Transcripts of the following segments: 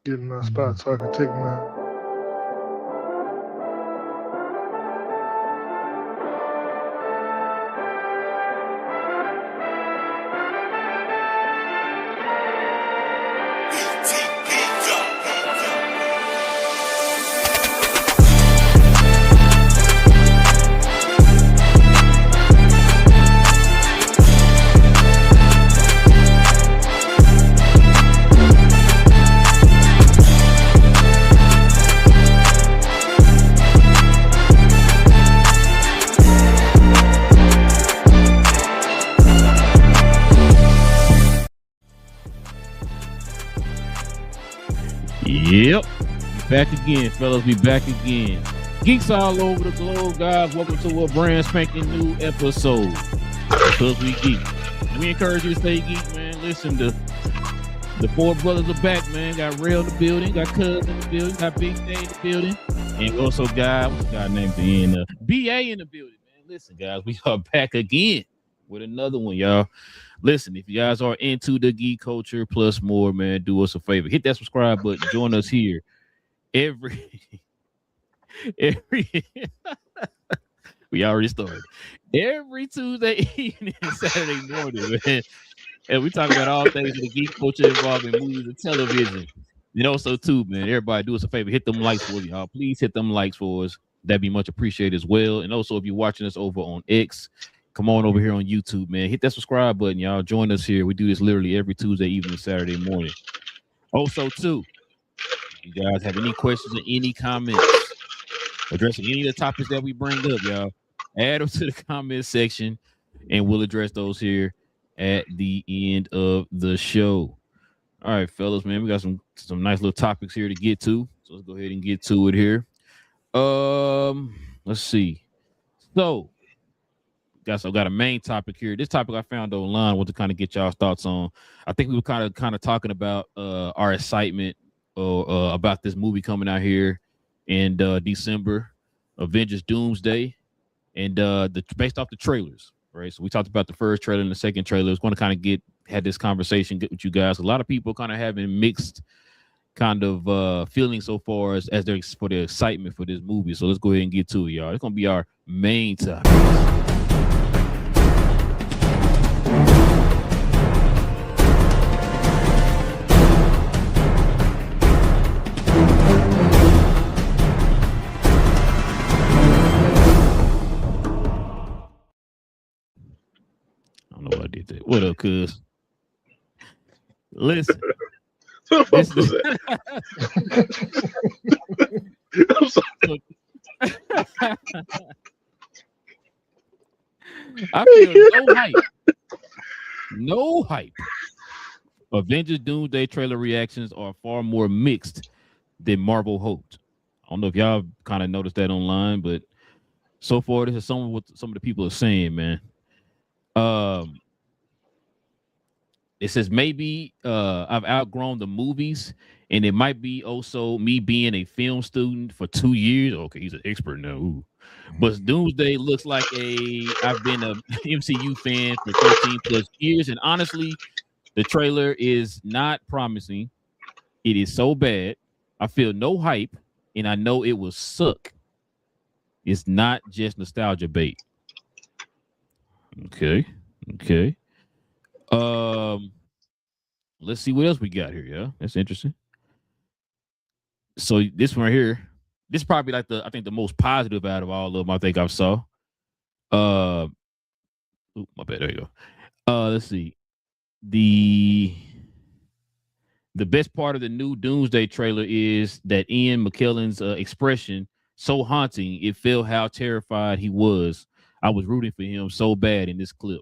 get in that spot so I can take my. Yep. Back again, fellas. We back again. Geeks all over the globe, guys. Welcome to a brand spanking new episode. Because we geek. We encourage you to stay geek, man. Listen, the four brothers are back, man. Got Rail in the building, got Cuz in the building, got Big Day in the building, and also what's the guy named at the end? BA in the building, man. Listen, guys, we are back again with another one, y'all. Listen, if you guys are into the geek culture plus more, man, do us a favor. Hit that subscribe button. Join us here every we already started. Every Tuesday evening and Saturday morning, man. And we talk about all things in the geek culture involving movies and television. And also, too, man, everybody do us a favor. Hit them likes for us, y'all. Please hit them likes for us. That'd be much appreciated as well. And also, if you're watching us over on X, come on over here on YouTube, man. Hit that subscribe button, y'all. Join us here. We do this literally every Tuesday evening, Saturday morning. Also, too, if you guys have any questions or any comments addressing any of the topics that we bring up, y'all, add them to the comment section, and we'll address those here at the end of the show. All right, fellas, man, we got some nice little topics here to get to. So let's go ahead and get to it here. Let's see. So, guys, I've got a main topic here. This topic I found online. I want to kind of get y'all's thoughts on. I think we were kind of talking about our excitement about this movie coming out here in December, Avengers Doomsday, and based off the trailers, right? So we talked about the first trailer and the second trailer. It's going to kind of had this conversation with you guys. A lot of people kind of having mixed kind of feelings so far as for the excitement for this movie. So let's go ahead and get to it, y'all. It's going to be our main topic. I don't know why I did that. What up, cuz? Listen. I'm sorry. I feel no hype. No hype. Avengers Doomsday trailer reactions are far more mixed than Marvel hoped. I don't know if y'all kind of noticed that online, but so far this is some of what some of the people are saying, man. It says maybe I've outgrown the movies, and it might be also me being a film student for 2 years. Okay, he's an expert now. Ooh. But Doomsday looks like I've been a MCU fan for 13 plus years, and honestly, the trailer is not promising. It is so bad. I feel no hype, and I know it will suck. It's not just nostalgia bait. Okay. Let's see what else we got here. Yeah, that's interesting. So this one right here, this is probably like I think the most positive out of all of them. I think I saw. My bad. There you go. Let's see. The best part of the new Doomsday trailer is that Ian McKellen's expression so haunting. It felt how terrified he was. I was rooting for him so bad in this clip.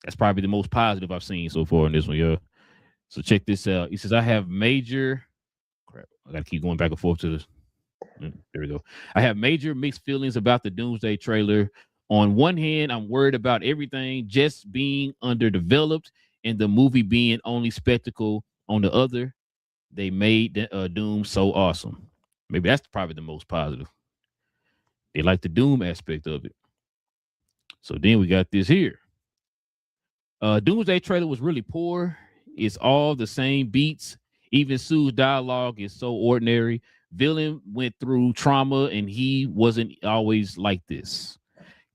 That's probably the most positive I've seen so far in this one, yo. So check this out. He says, I have major... Crap, I got to keep going back and forth to this. There we go. I have major mixed feelings about the Doomsday trailer. On one hand, I'm worried about everything just being underdeveloped and the movie being only spectacle. On the other, they made Doom so awesome. Maybe that's probably the most positive. They like the Doom aspect of it. So then we got this here. Doomsday trailer was really poor. It's all the same beats. Even Sue's dialogue is so ordinary. Villain went through trauma and he wasn't always like this.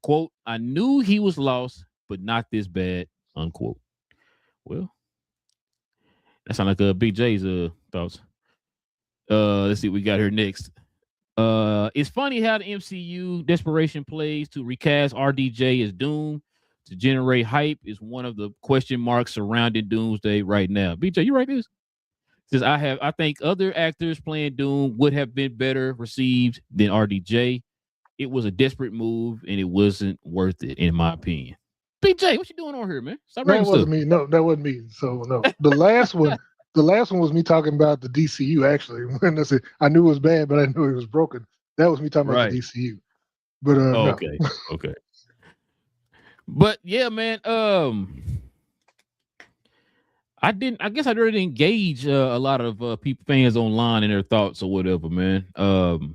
Quote, I knew he was lost, but not this bad, unquote. Well, that sounds like Big J's thoughts. Let's see what we got here next. It's funny how the MCU desperation plays to recast RDJ as Doom to generate hype is one of the question marks surrounding Doomsday right now. BJ, you write this? Says I think other actors playing Doom would have been better received than RDJ. It was a desperate move and it wasn't worth it, in my opinion. BJ, what you doing on here, man? Stop That writing wasn't stuff. me. No, that wasn't me. So no, the last one was me talking about the DCU. Actually, when I said I knew it was bad, but I knew it was broken. That was me talking about the DCU. But no. Okay, okay. But yeah, man. I guess I really didn't engage a lot of people, fans online and their thoughts or whatever, man. Sometimes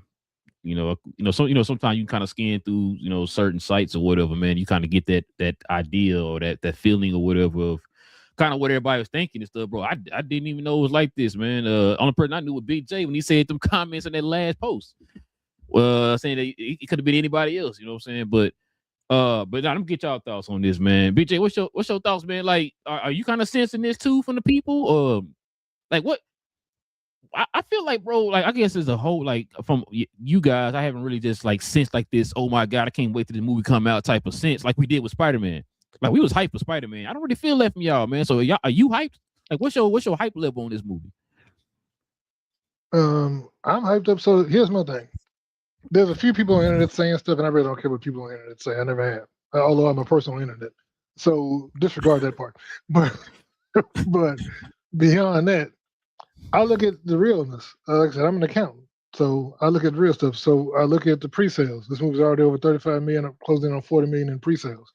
you kind of scan through, certain sites or whatever, man. You kind of get that idea or that feeling or whatever of kind of what everybody was thinking and stuff, bro. I didn't even know it was like this, man. Only person I knew was Big J when he said them comments in that last post. Saying that it could have been anybody else, you know what I'm saying? But now let me get y'all thoughts on this, man. BJ, what's your thoughts, man? Like, are you kind of sensing this too from the people? Like what? I feel like, bro, like I guess as a whole, like from you guys, I haven't really just like sensed like this. Oh my god, I can't wait till the movie come out type of sense, like we did with Spider-Man. Like we was hyped for Spider-Man. I don't really feel that from y'all, man. So are you hyped? Like what's your hype level on this movie? I'm hyped up. So here's my thing. There's a few people on the internet saying stuff, and I really don't care what people on the internet say. I never have, although I'm a person on the internet. So disregard that part. But beyond that, I look at the realness. Like I said, I'm an accountant, so I look at real stuff. So I look at the pre-sales. This movie's already over 35 million. I'm closing on 40 million in pre-sales.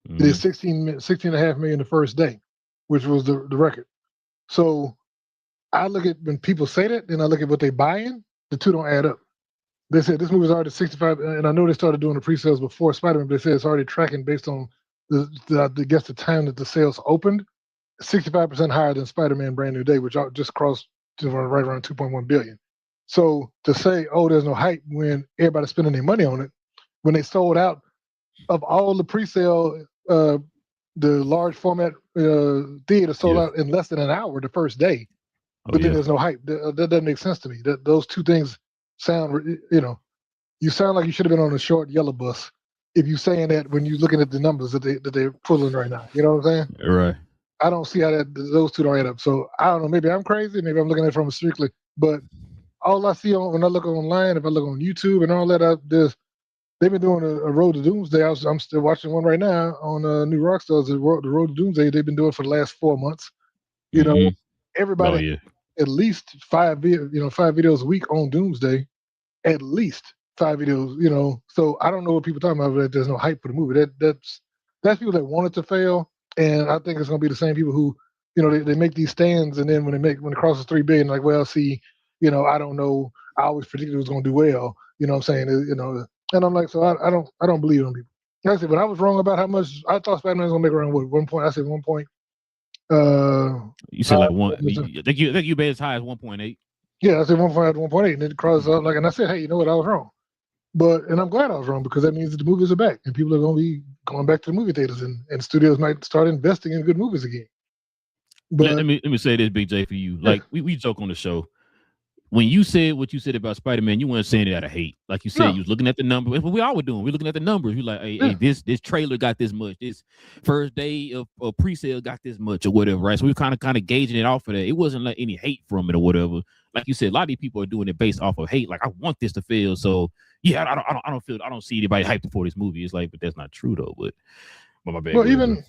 It is 16.5 million the first day, which was the record. So I look at when people say that, then I look at what they buying. The two don't add up. They said this movie's already 65, and I know they started doing the pre-sales before Spider-Man, but they said it's already tracking based on the time that the sales opened, 65% higher than Spider-Man Brand New Day, which just crossed to right around 2.1 billion. So to say, oh, there's no hype when everybody's spending their money on it, when they sold out of all the pre-sale, the large format theater sold out in less than an hour the first day, but then there's no hype. That doesn't make sense to me. Those two things sound, you sound like you should have been on a short yellow bus if you're saying that when you're looking at the numbers that they're pulling right now. You know what I'm saying? Right. I don't see how those two don't add up. So I don't know. Maybe I'm crazy. Maybe I'm looking at it from strictly. But all I see when I look online, if I look on YouTube and all that, they've been doing a Road to Doomsday. I'm still watching one right now on New Rockstars. The Road to Doomsday. They've been doing it for the last 4 months. Everybody at least 5 videos a week on Doomsday. At least 5 videos. So I don't know what people are talking about, but there's no hype for the movie. That's people that want it to fail. And I think it's going to be the same people who, they make these stands, and then when it crosses 3 billion, like, well, see, I don't know. I always predicted it was going to do well. You know what I'm saying? And I'm like, so I don't believe in people. Like I said, but I was wrong about how much I thought Spider-Man was going to make around 1 point. I said 1 point. You said like one. I think you bet as high as 1.8. Yeah, I said 1.8, and it crosses out and I said, hey, you know what? I was wrong. And I'm glad I was wrong, because that means that the movies are back and people are going to be going back to the movie theaters, and studios might start investing in good movies again. But let me say this, Big J, for you. Like we joke on the show. When you said what you said about Spider-Man, you weren't saying it out of hate. Like you said, you was looking at the numbers. What we all were doing. We're looking at the numbers. We're like, hey, this trailer got this much. This first day of pre-sale got this much or whatever, right? So we were kind of gauging it off of that. It wasn't like any hate from it or whatever. Like you said, a lot of these people are doing it based off of hate. Like, I want this to fail. So yeah, I don't see anybody hyped for this movie. It's like, but that's not true though. But my bad. Well, even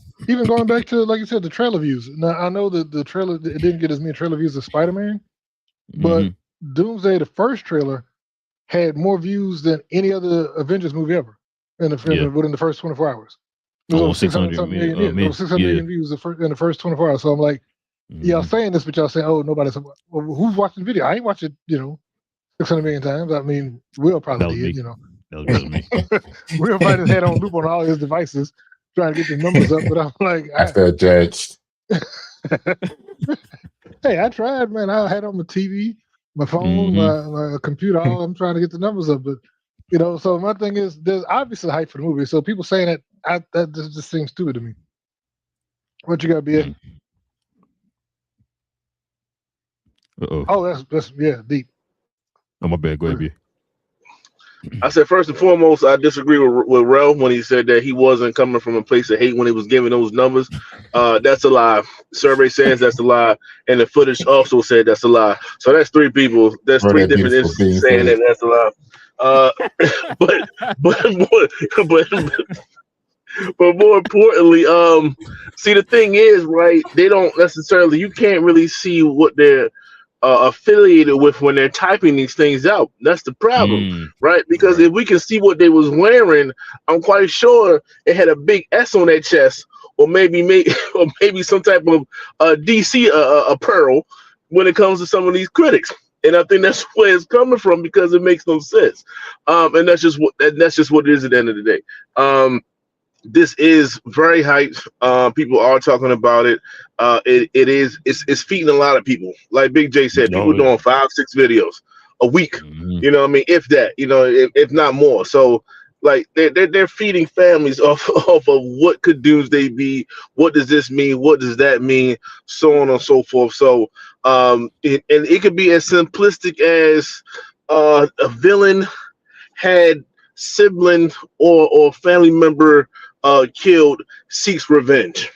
going back to, like you said, the trailer views. Now I know that the trailer, it didn't get as many trailer views as Spider-Man, but Doomsday, the first trailer, had more views than any other Avengers movie ever within the first 24 hours. It was over 600 million views in the first 24 hours. So I'm like, y'all saying this, but y'all saying, oh, nobody's. Well, who's watching the video? I ain't watched it, 600 million times. I mean, Will probably did, That was me. Will probably just had on loop on all his devices trying to get the numbers up, but I'm like, I feel judged. Hey, I tried, man. I had on my TV, my phone, my computer. I'm trying to get the numbers up, but So my thing is, there's obviously hype for the movie. So people saying that just seems stupid to me. What you got, BA? Oh, that's deep. Oh, my bad. Go ahead, BA. I said, first and foremost, I disagree with Rel when he said that he wasn't coming from a place of hate when he was giving those numbers. That's a lie. Survey says that's a lie, and the footage also said that's a lie. So that's three people. That's three different instances saying that that's a lie. But more importantly, see, the thing is, right? They don't necessarily. You can't really see what they're affiliated with when they're typing these things out. That's the problem, right? Because if we can see what they was wearing, I'm quite sure it had a big S on their chest, or maybe some type of DC apparel when it comes to some of these critics. And I think that's where it's coming from because it makes no sense. And that's just what it is at the end of the day. This is very hyped. People are talking about it. It's feeding a lot of people. Like Big J said, people doing 5-6 videos a week. You know what I mean? If that, if not more. So like they're feeding families off of what could Doomsday be? What does this mean? What does that mean? So on and so forth. So and it could be as simplistic as a villain had sibling or family member killed, seeks revenge.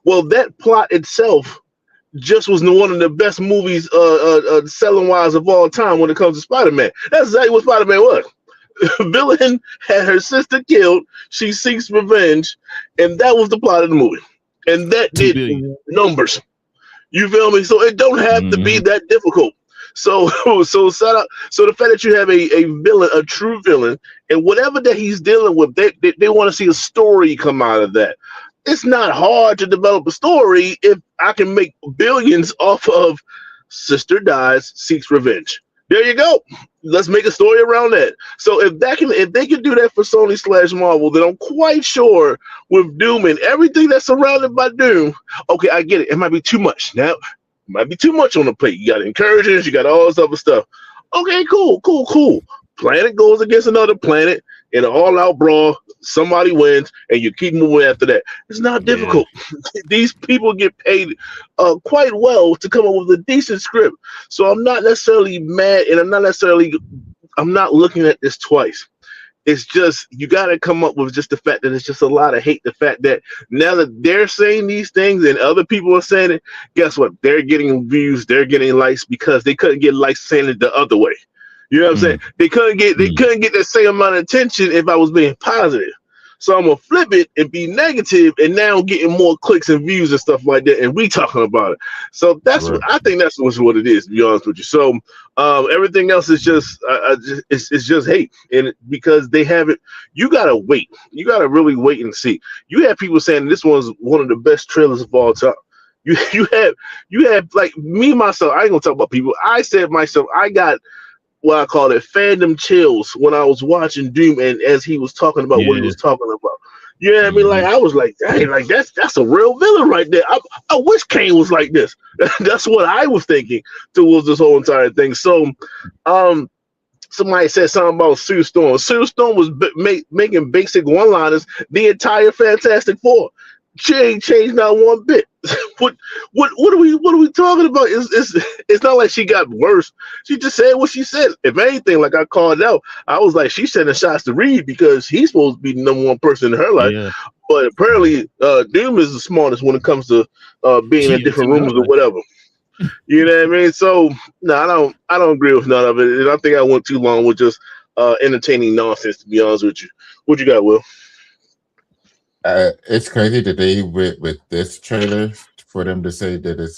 Well, that plot itself just was one of the best movies selling wise of all time when it comes to Spider-Man. That's exactly what Spider-Man was. Villain had her sister killed, she seeks revenge, and that was the plot of the movie. And that did numbers. You feel me? So it don't have to be that difficult. So the fact that you have a villain, a true villain, and whatever that he's dealing with, they want to see a story come out of that. It's not hard to develop a story if I can make billions off of sister dies, seeks revenge. There you go. Let's make a story around that. So if they can do that for Sony / Marvel, then I'm quite sure with Doom and everything that's surrounded by Doom. Okay, I get it. It might be too much now. Might be too much on the plate. You got incursions, you got all this other stuff. Okay, cool. Planet goes against another planet in an all-out brawl. Somebody wins, and you keep moving after that. It's not difficult. These people get paid quite well to come up with a decent script. So I'm not necessarily mad, and I'm not looking at this twice. It's just you got to come up with just the fact that it's just a lot of hate. The fact that now that they're saying these things and other people are saying it, guess what? They're getting views, they're getting likes because they couldn't get likes saying it the other way. You know what I'm saying? They couldn't get the same amount of attention if I was being positive. So I'm gonna flip it and be negative, and now I'm getting more clicks and views and stuff like that, and we talking about it. So that's what I think. That's what it is, to be honest with you. So everything else is just it's just hate, and because they haven't, you gotta wait. You gotta really wait and see. You have people saying this one's one of the best trailers of all time. You have like me myself. I ain't gonna talk about people. I said myself, I got what I call it fandom chills when I was watching Doom and as he was talking about what he was talking about. You know what I mean? Like I was like, dang, like that's a real villain right there. I wish Kane was like this. That's what I was thinking towards this whole entire thing. So somebody said something about Sue Storm. Sue Storm was making basic one-liners the entire Fantastic Four. She ain't changed not one bit. What are we talking about? It's not like she got worse. She just said what she said. If anything, like I called out, I was like, she's sending shots to Reed because he's supposed to be the number one person in her life. Yeah. But apparently, Doom is the smartest when it comes to being in different rooms or whatever. You know what I mean? So no, I don't agree with none of it. And I think I went too long with just entertaining nonsense, to be honest with you. What you got, Will? It's crazy today with this trailer for them to say that it's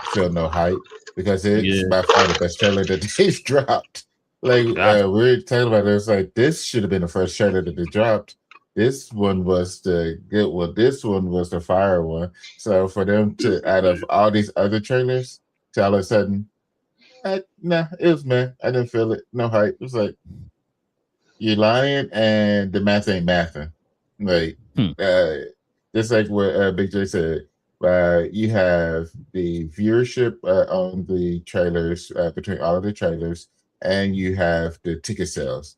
still no hype because it's by far the best trailer that they've dropped. Like we're talking about it, it's like this should have been the first trailer that they dropped. This one was the good one. This one was the fire one. So for them to, out of all these other trailers, to all of a sudden, nah, it was man. I didn't feel it. No hype. It was like you're lying and the math ain't mathing. Like just like what Big J said, You have the viewership on the trailers between all of the trailers, and you have the ticket sales.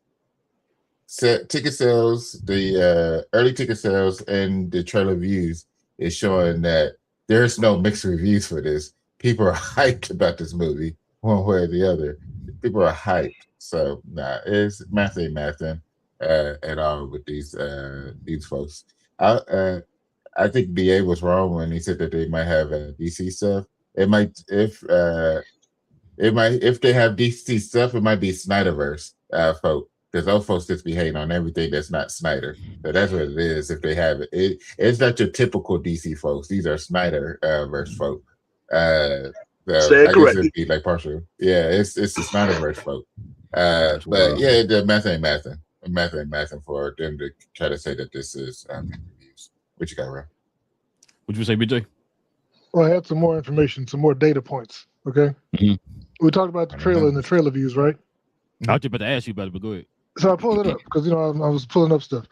Ticket sales, the early ticket sales, and the trailer views is showing that there's no mixed reviews for this. People are hyped about this movie, one way or the other. People are hyped. So it's math ain't mathing at all with these folks. I think BA was wrong when he said that they might have DC stuff. It might if they have DC stuff, it might be Snyderverse folk, because those folks just be hating on everything that's not Snyder. So that's what it is. If they have it, it's not your typical DC folks. These are Snyder verse folk. So I guess it'd be like partial. Yeah, it's the Snyderverse folk. But yeah, the math ain't mathing. Math ain't mathing for them to try to say that this is reviews. What you got, Ron? What'd you say, BJ? Well, I had some more information, some more data points. Okay. Mm-hmm. We talked about the trailer and the trailer views, right? I was just about to ask you about it, but go ahead. So I pulled it up because I was pulling up stuff.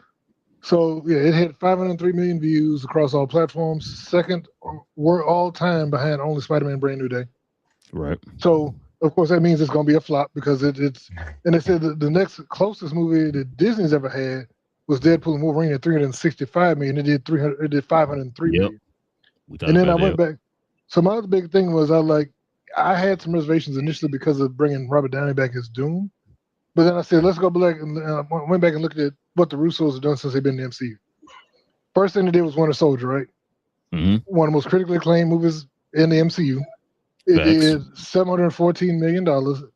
So yeah, it had 503 million views across all platforms. Second, we're all time behind only Spider-Man: Brand New Day. Right. So of course that means it's going to be a flop because it's. And they said the next closest movie that Disney's ever had was Deadpool and Wolverine at 365 million. It did 503 million. And then I went back. So my other big thing was I had some reservations initially because of bringing Robert Downey back as Doom. But then I said, let's go back and went back and looked at what the Russos have done since they've been in the MCU. First thing they did was Winter Soldier, right? Mm-hmm. One of the most critically acclaimed movies in the MCU. It did $714 million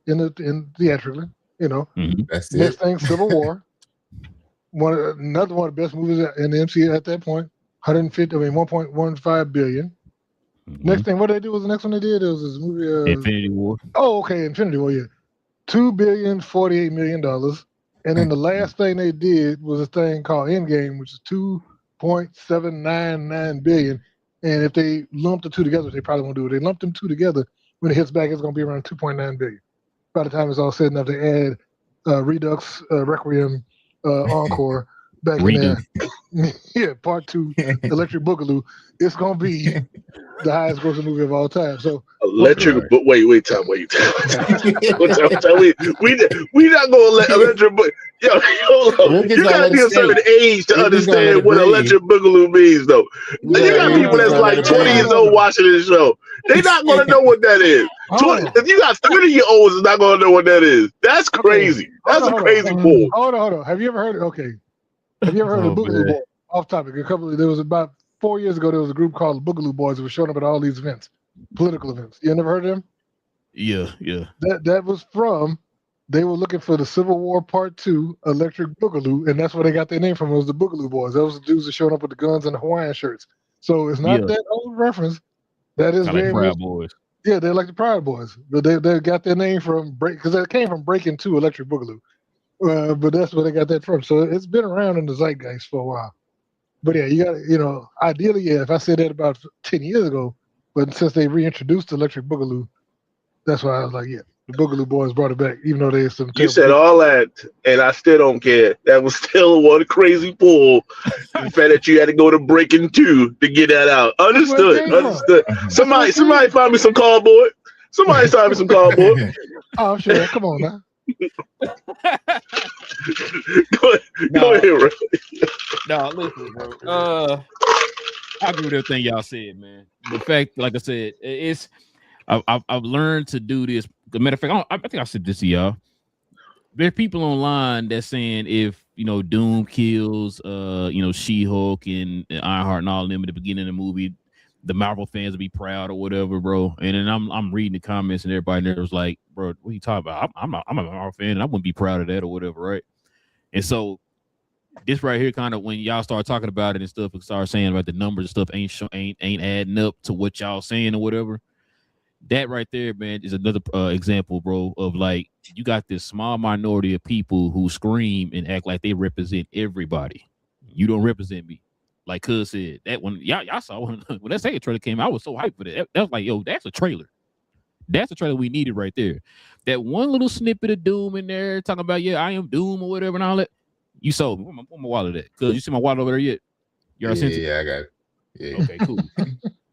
in theatrically. Mm-hmm. That's Next it. thing, Civil War. Another one of the best movies in the MCU at that point. 1.15 billion. Mm-hmm. Next thing, what they do was the next one they did. It was this movie. Infinity War. Oh, okay, Infinity War. Yeah, $2.048 billion. And then the last thing they did was a thing called Endgame, which is $2.799 billion. And if they lump the two together, which they probably won't do it. They lump them two together. When it hits back, it's going to be around $2.9 billion. By the time it's all said and done, they add Redux, Requiem, Encore back in there. Yeah, part 2, Electric Boogaloo. It's going to be the highest grossing movie of all time. So Electric, but wait, we not gonna let Electric Boogaloo. Yo, you gotta be a certain age to understand what Electric Boogaloo means, though. You got people that's like 20 years old watching this show. They're not gonna know what that is. If you got 30-year-olds, is not gonna know what that is. That's crazy. That's a crazy pool. Hold on. Have you ever heard? Okay. Have you ever heard of Boogaloo Boys? Off topic. There was about 4 years ago. There was a group called the Boogaloo Boys that was showing up at all these events, political events. You never heard of them? Yeah. That was from. They were looking for the Civil War Part 2 Electric Boogaloo, and that's where they got their name from. It was the Boogaloo Boys. Those were the dudes that showed up with the guns and the Hawaiian shirts. So it's not that old reference. That is very like Proud Boys. Yeah, they're like the Proud Boys, but they got their name from because it came from Breaking 2 Electric Boogaloo. But that's where they got that from. So it's been around in the zeitgeist for a while. But yeah, you got ideally, yeah, if I said that about 10 years ago, but since they reintroduced Electric Boogaloo, that's why I was like, yeah, the Boogaloo Boys brought it back, even though there's some. You said all that, and I still don't care. That was still one crazy pull. The fact that you had to go to Breaking 2 to get that out. Understood. Somebody find me some cardboard. Somebody find me some cardboard. Oh, sure. Come on now. Go ahead, bro. No, listen, bro. I agree with everything y'all said, man. The fact, like I said, it's I've learned to do this. As a matter of fact, I think I said this to y'all. There are people online that's saying if Doom kills She-Hulk and Ironheart and all of them at the beginning of the movie, the Marvel fans will be proud or whatever, bro. And then I'm reading the comments and everybody there was like, bro, what are you talking about? I'm a Marvel fan and I wouldn't be proud of that or whatever, right? And so this right here, kind of when y'all start talking about it and stuff, and start saying about the numbers and stuff ain't adding up to what y'all saying or whatever. That right there, man, is another example, bro, of like you got this small minority of people who scream and act like they represent everybody. You don't represent me. Like Cuz said, that one, y'all saw when that second trailer came out, I was so hyped for that. That was like, yo, that's a trailer. That's the trailer we needed right there. That one little snippet of Doom in there talking about, yeah, I am Doom or whatever and all that. You sold me. Where my wallet at? Cuz you see my wallet over there yet? You already sent it? Yeah, I got it. Yeah. Okay, cool.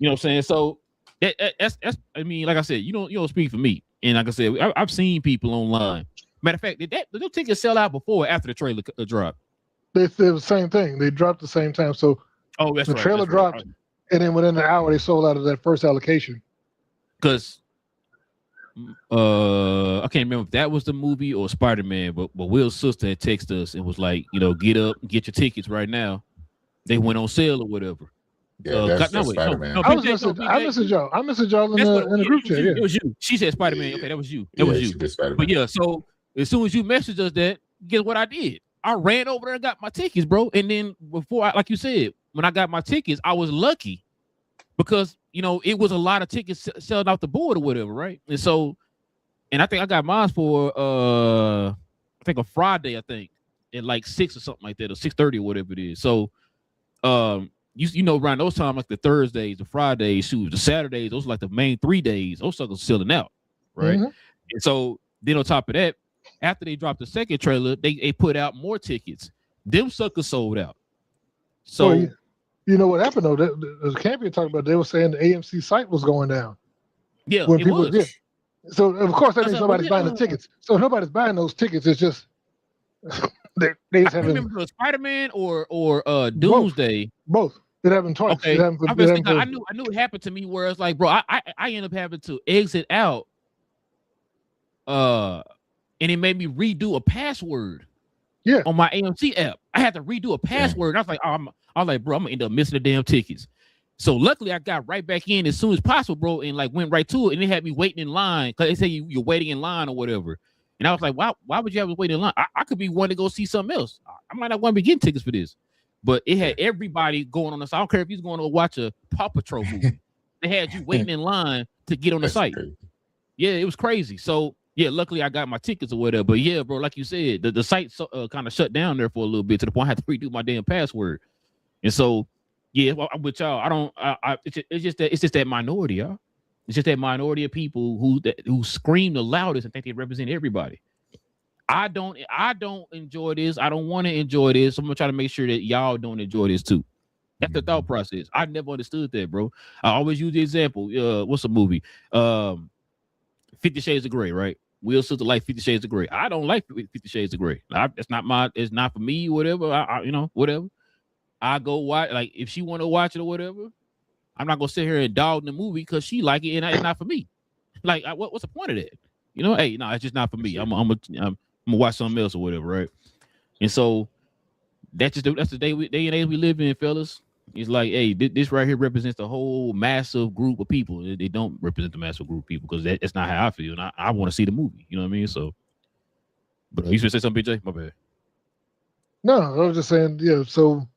You know what I'm saying? So that's I mean, like I said, you don't speak for me. And like I said, I've seen people online. Matter of fact, did those tickets sell out before or after the trailer dropped? They said the same thing. They dropped the same time. So that's the trailer dropped, right. And then within an hour they sold out of that first allocation. Because I can't remember if that was the movie or Spider-Man, but Will's sister had texted us and was like, get up, get your tickets right now. They went on sale or whatever. Yeah, that's Spider-Man. I messaged y'all. I messaged y'all in the group chat. It was you. She said Spider-Man. Okay, that was you. That was you. But yeah, so as soon as you messaged us that, guess what I did? I ran over there and got my tickets, bro. And then before, like you said, when I got my tickets, I was lucky because it was a lot of tickets selling off the board or whatever, right? And so, and I think I got mine for I think a Friday, I think at like 6 or something like that, or 6:30 or whatever it is. So, around those times, like the Thursdays, the Fridays, the Saturdays, those are like the main 3 days. Those suckers selling out, right? Mm-hmm. And so then on top of that, after they dropped the second trailer, they put out more tickets. Them suckers sold out. So well, you know what happened though? The Campion talked about, they were saying the AMC site was going down. Yeah, when people was. Yeah. So of course that means nobody's buying the tickets. So if nobody's buying those tickets, it's just they just haven't. Remember the Spider-Man or Doomsday. Both. It happened twice. Okay. I knew it happened to me where it's like, bro, I ended up having to exit out. And it made me redo a password. Yeah. On my AMC app, I had to redo a password. Yeah. I was like, bro, I'm gonna end up missing the damn tickets. So luckily, I got right back in as soon as possible, bro, and like went right to it. And it had me waiting in line because they say you're waiting in line or whatever. And I was like, why would you have to wait in line? I could be wanting to go see something else. I might not want to be getting tickets for this. But it had everybody going on the site. I don't care if you was going to watch a Paw Patrol movie. They had you waiting in line to get on the site. Crazy. Yeah, it was crazy. So yeah, luckily I got my tickets or whatever. But yeah, bro, like you said, the site kind of shut down there for a little bit to the point I had to redo my damn password. And so, yeah, I'm with y'all. It's just that minority, y'all. It's just that minority of people who scream the loudest and think they represent everybody. I don't enjoy this. I don't want to enjoy this. I'm gonna try to make sure that y'all don't enjoy this too. That's the thought process. I never understood that, bro. I always use the example. What's a movie? 50 Shades of Grey, right? Will sister like 50 Shades of Grey. I don't like 50 Shades of Grey. It's not for me, whatever. Whatever. I go watch, like if she want to watch it or whatever. I'm not gonna sit here and dog the movie because she like it and it's not for me. Like, what's the point of that? Hey, no, it's just not for me. I'm gonna watch something else or whatever, right? And so that's the day and age we live in, fellas. It's like, hey, this right here represents the whole massive group of people. They don't represent the massive group of people because that's not how I feel. And I want to see the movie. You know what I mean? So, but you should say something, BJ? My bad. No, I was just saying, yeah. So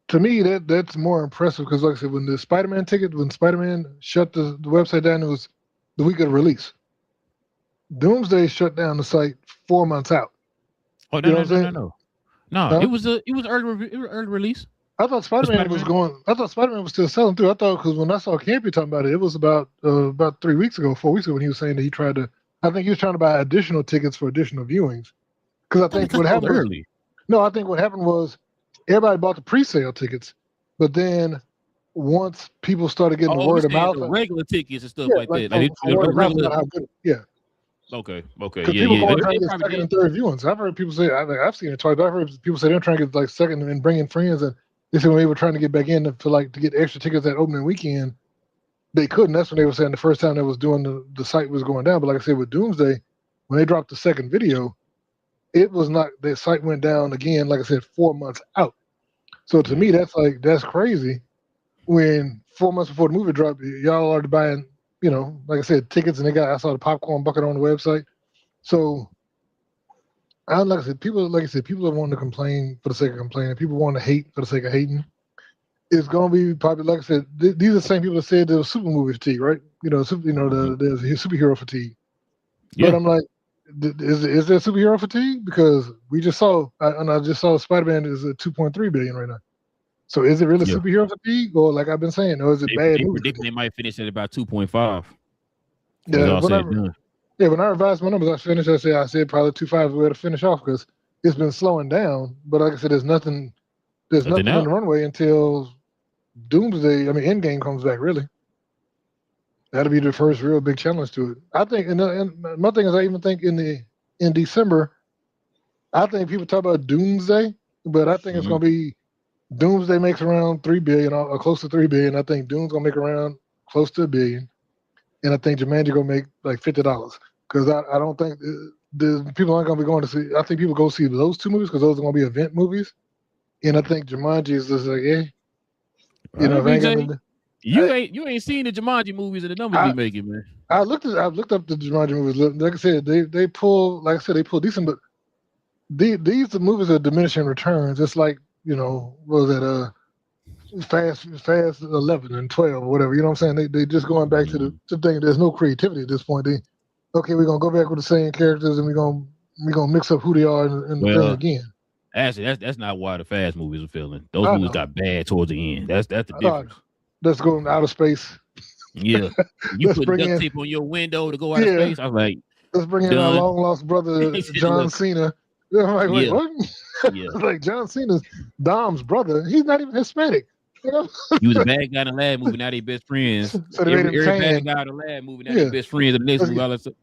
to me, that's more impressive because, like I said, when Spider-Man shut the website down, it was the week of the release. Doomsday shut down the site 4 months out. Oh no! Huh? It was early release. I thought Spider-Man was still selling through. I thought because when I saw Campy talking about it was about 4 weeks ago when he was saying that he tried to. I think he was trying to buy additional tickets for additional viewings. Because I think what happened. I think what happened was everybody bought the pre-sale tickets, but then once people started getting the word of mouth, the regular tickets and stuff like that. Yeah. Okay. People going trying to get second and third viewings. I've heard people say, I've seen it twice, but I've heard people say they're trying to get like second and bring in friends. And they said when they were trying to get back in to get extra tickets that opening weekend, they couldn't. That's when they were saying the first time they was doing the site was going down. But like I said, with Doomsday, when they dropped the second video, it was not, the site went down again, like I said, 4 months out. So to me, that's crazy. When 4 months before the movie dropped, y'all are buying, like I said, tickets, and I saw the popcorn bucket on the website. So, like I said, people are wanting to complain for the sake of complaining. People want to hate for the sake of hating. It's going to be probably, like I said, these are the same people that said there was super movie fatigue, right? There's superhero fatigue. Yeah. But I'm like, is there superhero fatigue? Because we just saw, I just saw Spider-Man is at 2.3 billion right now. So is it really superhero fatigue, or like I've been saying, or is it bad? They predict they might finish at about 2.5. Yeah, when I revised my numbers, I said probably 2.5 is where to finish off because it's been slowing down. But like I said, there's nothing on the runway until Doomsday, I mean, Endgame comes back, really. That'll be the first real big challenge to it. I think, and my thing is, I even think in December, I think people talk about Doomsday, but I think it's going to be Doomsday makes around $3 billion or close to $3 billion. I think Doom's going to make around close to $1 billion. And I think Jumanji going to make like $50. Because I don't think the people aren't going to be going to see. I think people go see those two movies because those are going to be event movies. And I think Jumanji is just like, you know, BJ, you ain't seen the Jumanji movies and the numbers be making, man. I've looked up the Jumanji movies. Like I said, they pull decent, but these movies are diminishing returns. It's like, you know, what was that Fast 11 and 12 or whatever. You know what I'm saying? They just going back to the thing. There's no creativity at this point. We're gonna go back with the same characters and we're gonna mix up who they are and the thing again. Actually, that's not why the Fast movies are feeling. Those movies got bad towards the end. That's the difference. Let's go into outer space. Yeah, you put duct tape on your window to go out of space. I was like, let's bring in our long lost brother John Cena. I'm like, wait, what? Yeah. Like John Cena's Dom's brother. He's not even Hispanic. You know? He was a bad guy in the lab movie. Now they best friends. So they made him bad guy in the lab movie. Now they best friends in the next movie.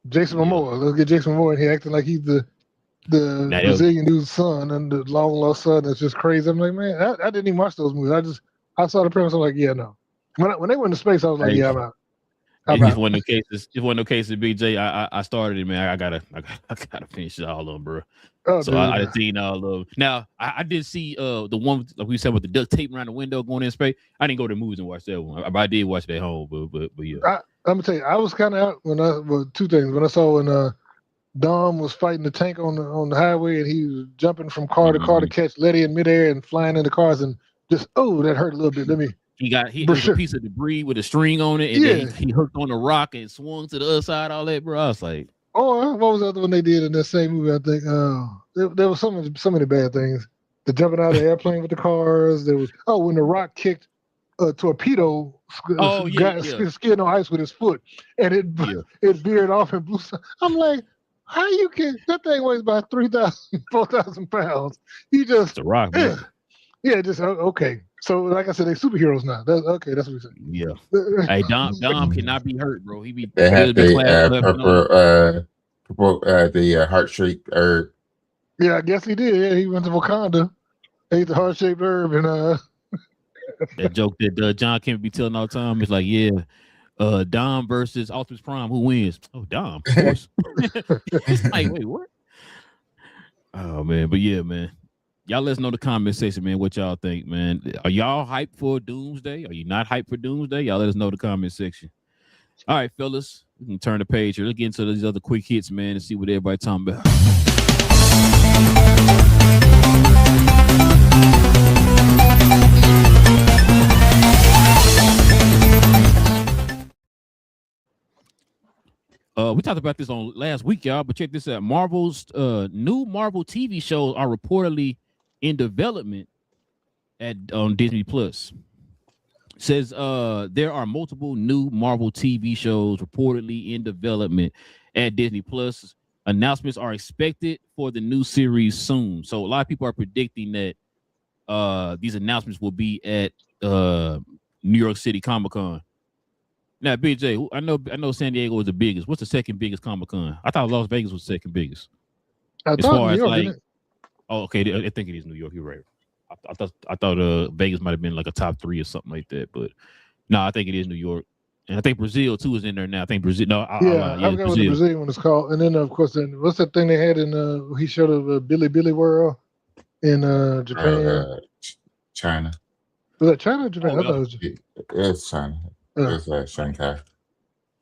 Jason Momoa. Let's get Jason Momoa in here acting like he's the Brazilian dude's son and the long lost son. That's just crazy. I'm like, man, I didn't even watch those movies. I saw the premise. I'm like, yeah, no. When they went into space, I was like, yeah, I'm out. It's just one of the cases. BJ, I started it, man. I gotta finish all of them, bro. Oh, so I did seen all of them. Now I did see the one like we said with the duct tape around the window going in space. I didn't go to the movies and watch that one. I did watch it at home, but yeah. I'm gonna tell you, I was kind of out two things. When I saw when Dom was fighting the tank on the highway and he was jumping from car to car to catch Letty in midair and flying into cars and just that hurt a little bit. He was a piece of debris with a string on it, and then he hooked on a rock and swung to the other side. All that, bro. I was like, what was the other one they did in that same movie? I think there was so many bad things. The jumping out of the airplane with the cars. There was when the rock kicked a torpedo, skidding on ice with his foot, and it veered off and blew. I'm like, how you can? That thing weighs about 3,000, 4,000 pounds. You just it's a rock, man. Yeah, just okay. So, like I said, they're superheroes now. That's what we say. Yeah. Hey, Dom cannot be hurt, bro. He be. They had the heart-shaped herb. Yeah, I guess he did. Yeah, he went to Wakanda, ate the heart-shaped herb, and that joke that John Kemp be telling all the time is like, Dom versus Optimus Prime, who wins? Oh, Dom, of course. It's like, wait, what? Oh man, but yeah, man. Y'all let us know in the comment section, man, what y'all think, man. Are y'all hyped for Doomsday? Are you not hyped for Doomsday? Y'all let us know in the comment section. All right, fellas, we can turn the page here. Let's get into these other quick hits, man, and see what everybody's talking about. We talked about this on last week, y'all, but check this out. Marvel's new Marvel TV shows are reportedly in development on Disney Plus. Says there are multiple new Marvel TV shows reportedly in development at Disney Plus. Announcements are expected for the new series soon. So a lot of people are predicting that these announcements will be at New York City Comic-Con. Now, BJ, I know San Diego is the biggest. What's the second biggest Comic-Con? I thought Las Vegas was the second biggest. I thought New York, oh, okay. I think it is New York. You're right. I thought Vegas might have been like a top 3 or something like that, but no, I think it is New York, and I think Brazil too is in there now. I think Brazil. No, I forgot what the Brazilian one is called. And then of course, what's that thing they had in? He showed of Billy World in Japan, China. Was that China or Japan? I thought it was Japan. It's China. It's Shanghai.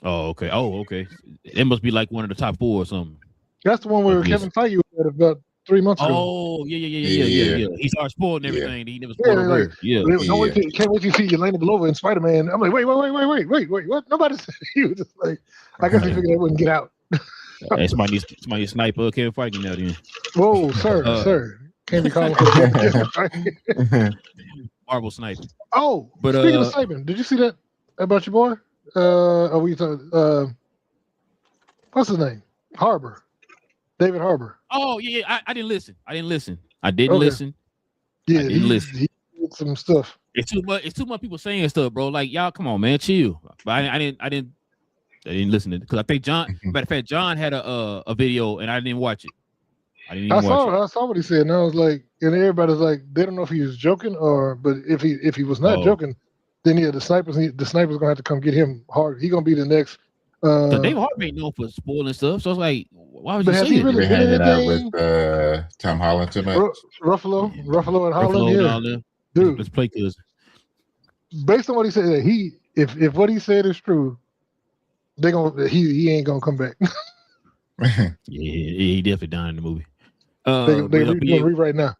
Oh, okay. It must be like one of the top 4 or something. That's the one where Kevin Feige was at about 3 months ago. Oh, yeah. He started spoiling everything. He never spoiled Can't wait to see Yelena Belova in Spider-Man. I'm like, wait, what? Nobody said. He was just like, I guess he figured they wouldn't get out. Hey, somebody snipe Kevin Feige now then. Whoa, sir. Can't be calling for Marvel sniping. Oh, but speaking of sniping, did you see that about your boy? Are we talking? What's his name? David Harbour. Oh yeah, I didn't listen. I didn't listen. Yeah, I didn't listen. He some stuff. It's too much. It's too much people saying stuff, bro. Like y'all, come on, man, chill. But I didn't listen to it because I think John. Matter of fact, John had a video and I didn't watch it. I saw what he said, and I was like, and everybody's like, they don't know if he was joking but if he was not joking, then the snipers gonna have to come get him hard. He gonna be the next. So David Harbour ain't known for spoiling stuff, so it's like, why would you say that? Really hanging out with Tom Holland too much. Ruffalo and Holland, yeah. Dude, let's play cuz. Based on what he said, if what he said is true, he ain't gonna come back. Yeah, he definitely died in the movie. They're doing rewrite now.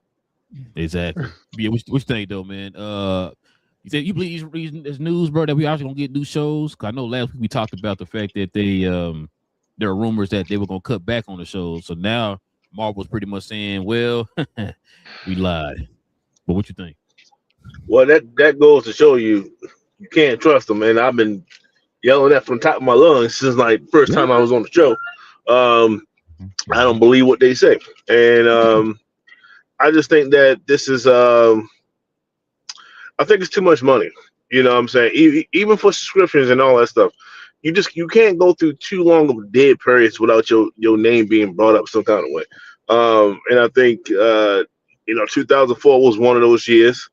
Exactly. Yeah, which thing though, man? You said you believe this news, bro, that we actually gonna get new shows? Cause I know last week we talked about the fact that there are rumors that they were gonna cut back on the shows. So now Marvel's pretty much saying, well, we lied. But what you think? Well, that goes to show you can't trust them, man. I've been yelling that from the top of my lungs since like first time I was on the show. I don't believe what they say, and I just think that this is I think it's too much money. You know what I'm saying? Even for subscriptions and all that stuff, you can't go through too long of dead periods without your name being brought up some kind of way. And I think 2004 was one of those years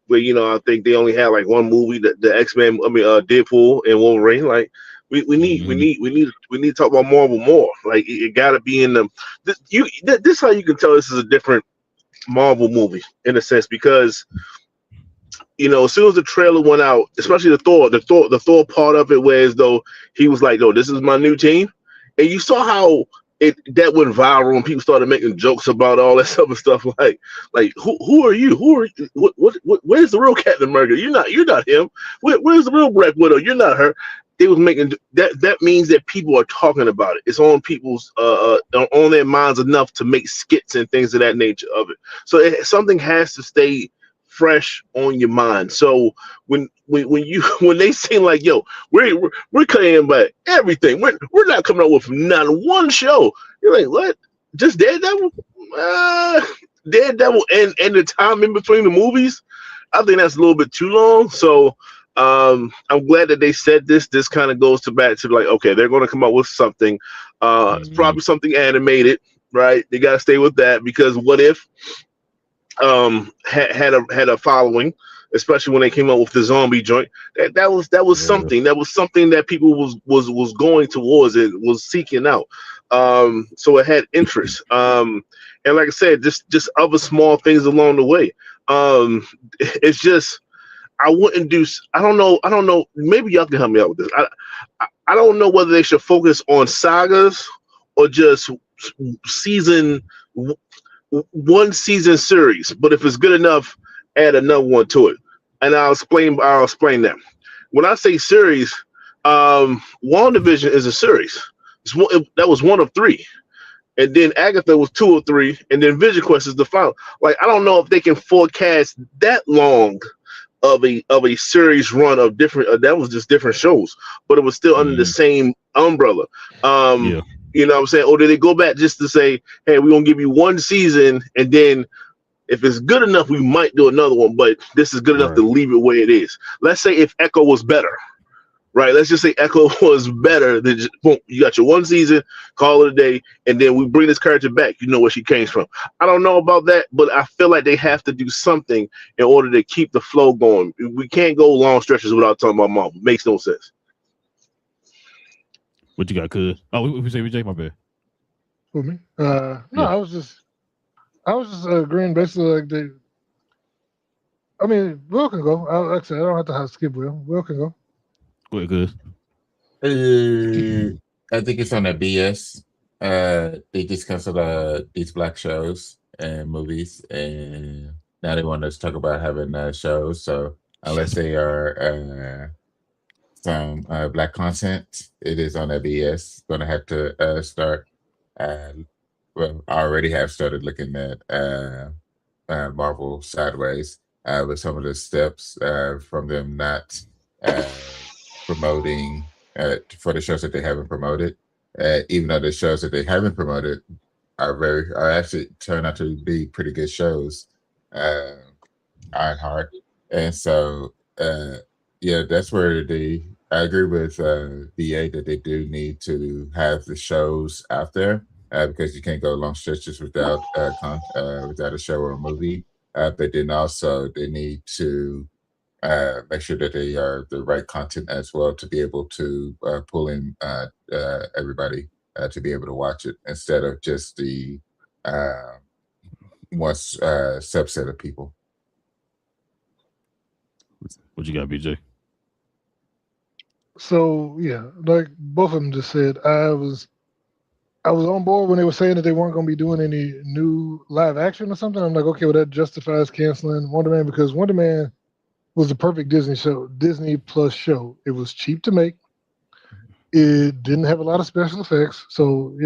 where I think they only had like one movie, the X-Men, Deadpool and Wolverine. Like we need to talk about Marvel more. Like it got to be in them. This is how you can tell this is a different Marvel movie in a sense, because as soon as the trailer went out, especially the Thor part of it, where as though he was like, "Oh, this is my new team," and you saw how that went viral and people started making jokes about all that other stuff. Like who are you? Where's the real Captain America? You're not him. Where's the real Black Widow? You're not her. They was making that. That means that people are talking about it. It's on people's on their minds enough to make skits and things of that nature of it. So something has to stay fresh on your mind. So when they seem like, yo, we're cutting back everything. We're not coming up with not one show. You're like, what? Just Daredevil? Daredevil and the time in between the movies? I think that's a little bit too long. So I'm glad that they said this. This kind of goes back to like, okay, they're going to come up with something. It's probably something animated, right? They got to stay with that, because what if had a following, especially when they came up with the zombie joint. That was something. That was something that people was going towards. It was seeking out. So it had interest. And like I said, just other small things along the way. It's just I wouldn't do. I don't know. Maybe y'all can help me out with this. I don't know whether they should focus on sagas or just one season series, but if it's good enough, add another one to it. And I'll explain that. When I say series, WandaVision is a series. That was one of 3. And then Agatha was 2 of 3, and then Vision Quest is the final. Like, I don't know if they can forecast that long of a series run of different that was just different shows, but it was still under the same umbrella. You know what I'm saying? Or did they go back just to say, hey, we're going to give you one season, and then if it's good enough, we might do another one, but this is good enough to leave it where it is. Let's say if Echo was better, right? Let's just say Echo was better than just, boom, you got your one season, call it a day, and then we bring this character back. You know where she came from. I don't know about that, but I feel like they have to do something in order to keep the flow going. We can't go long stretches without talking about Marvel. Makes no sense. What you got, cuz? Oh, we say Jake, my bad. Who, me? No, yeah. I was just agreeing basically like they. I mean, Will can go. Like I said, I don't have to skip Will. Will can go. Go ahead, cuz. I think it's on that BS. They just canceled these black shows and movies, and now they want us to talk about having shows. So unless they are some black content, it is on that BS. Going to have to start. Well, I already have started looking at Marvel sideways with some of the steps from them not promoting for the shows that they haven't promoted. Even though the shows that they haven't promoted are actually turn out to be pretty good shows. Ironheart And so, yeah, that's where I agree with BA that they do need to have the shows out there because you can't go long stretches without without a show or a movie. But then also they need to make sure that they are the right content as well to be able to pull in everybody to be able to watch it instead of just the one subset of people. What you got, BJ? So yeah, like both of them just said, I was on board when they were saying that they weren't going to be doing any new live action or something. I'm like, okay, well that justifies canceling Wonder Man because Wonder Man was the perfect Disney Plus show. It was cheap to make. It didn't have a lot of special effects, so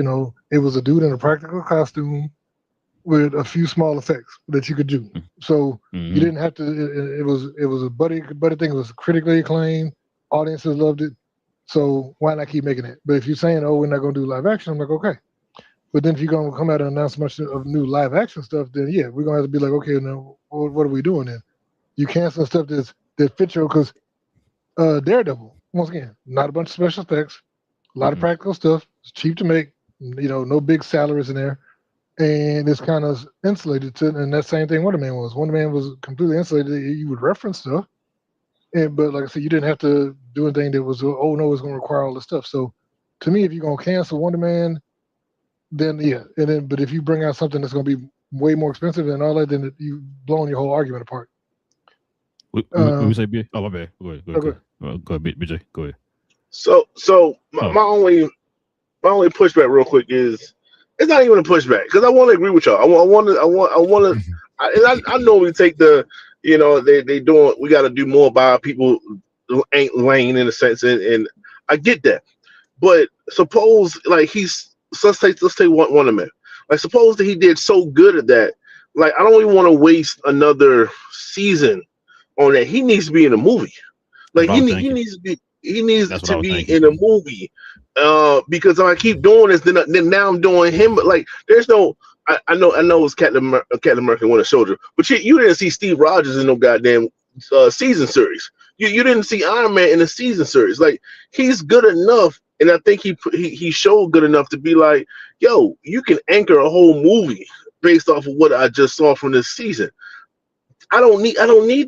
it was a dude in a practical costume with a few small effects that you could do. So you didn't have to. It was a buddy thing. It was critically acclaimed. Audiences loved it. So why not keep making it? But if you're saying, "Oh, we're not going to do live action," I'm like, okay. But then if you're going to come out and announce a bunch of new live action stuff, then yeah, we're going to have to be like, okay, now what are we doing then? You cancel stuff that fits your because Daredevil, once again, not a bunch of special effects, a lot of practical stuff. It's cheap to make, no big salaries in there, and it's kind of insulated to. And that same thing Wonder Man was. Wonder Man was completely insulated. You would reference stuff, but like I said, you didn't have to do anything that was it's going to require all this stuff. So to me, if you're going to cancel Wonder Man, then yeah, but if you bring out something that's going to be way more expensive than all that, then you've blown your whole argument apart. What we say, BJ? Oh, my bad. Go ahead, BJ. Go ahead. So my only pushback, real quick, is it's not even a pushback because I want to agree with y'all. I want to. I know we take the, they doing. We got to do more by people who ain't lame in a sense, and I get that. But suppose like let's take Wonder Man. Like suppose that he did so good at that. Like I don't even want to waste another season on that. He needs to be in a movie. Like he needs to be in a movie. Because if I keep doing this, then now I'm doing him. But like there's no. I know it was Captain America Winter Soldier, but you didn't see Steve Rogers in no goddamn season series. You didn't see Iron Man in a season series. Like he's good enough, and I think he showed good enough to be like, yo, you can anchor a whole movie based off of what I just saw from this season. I don't need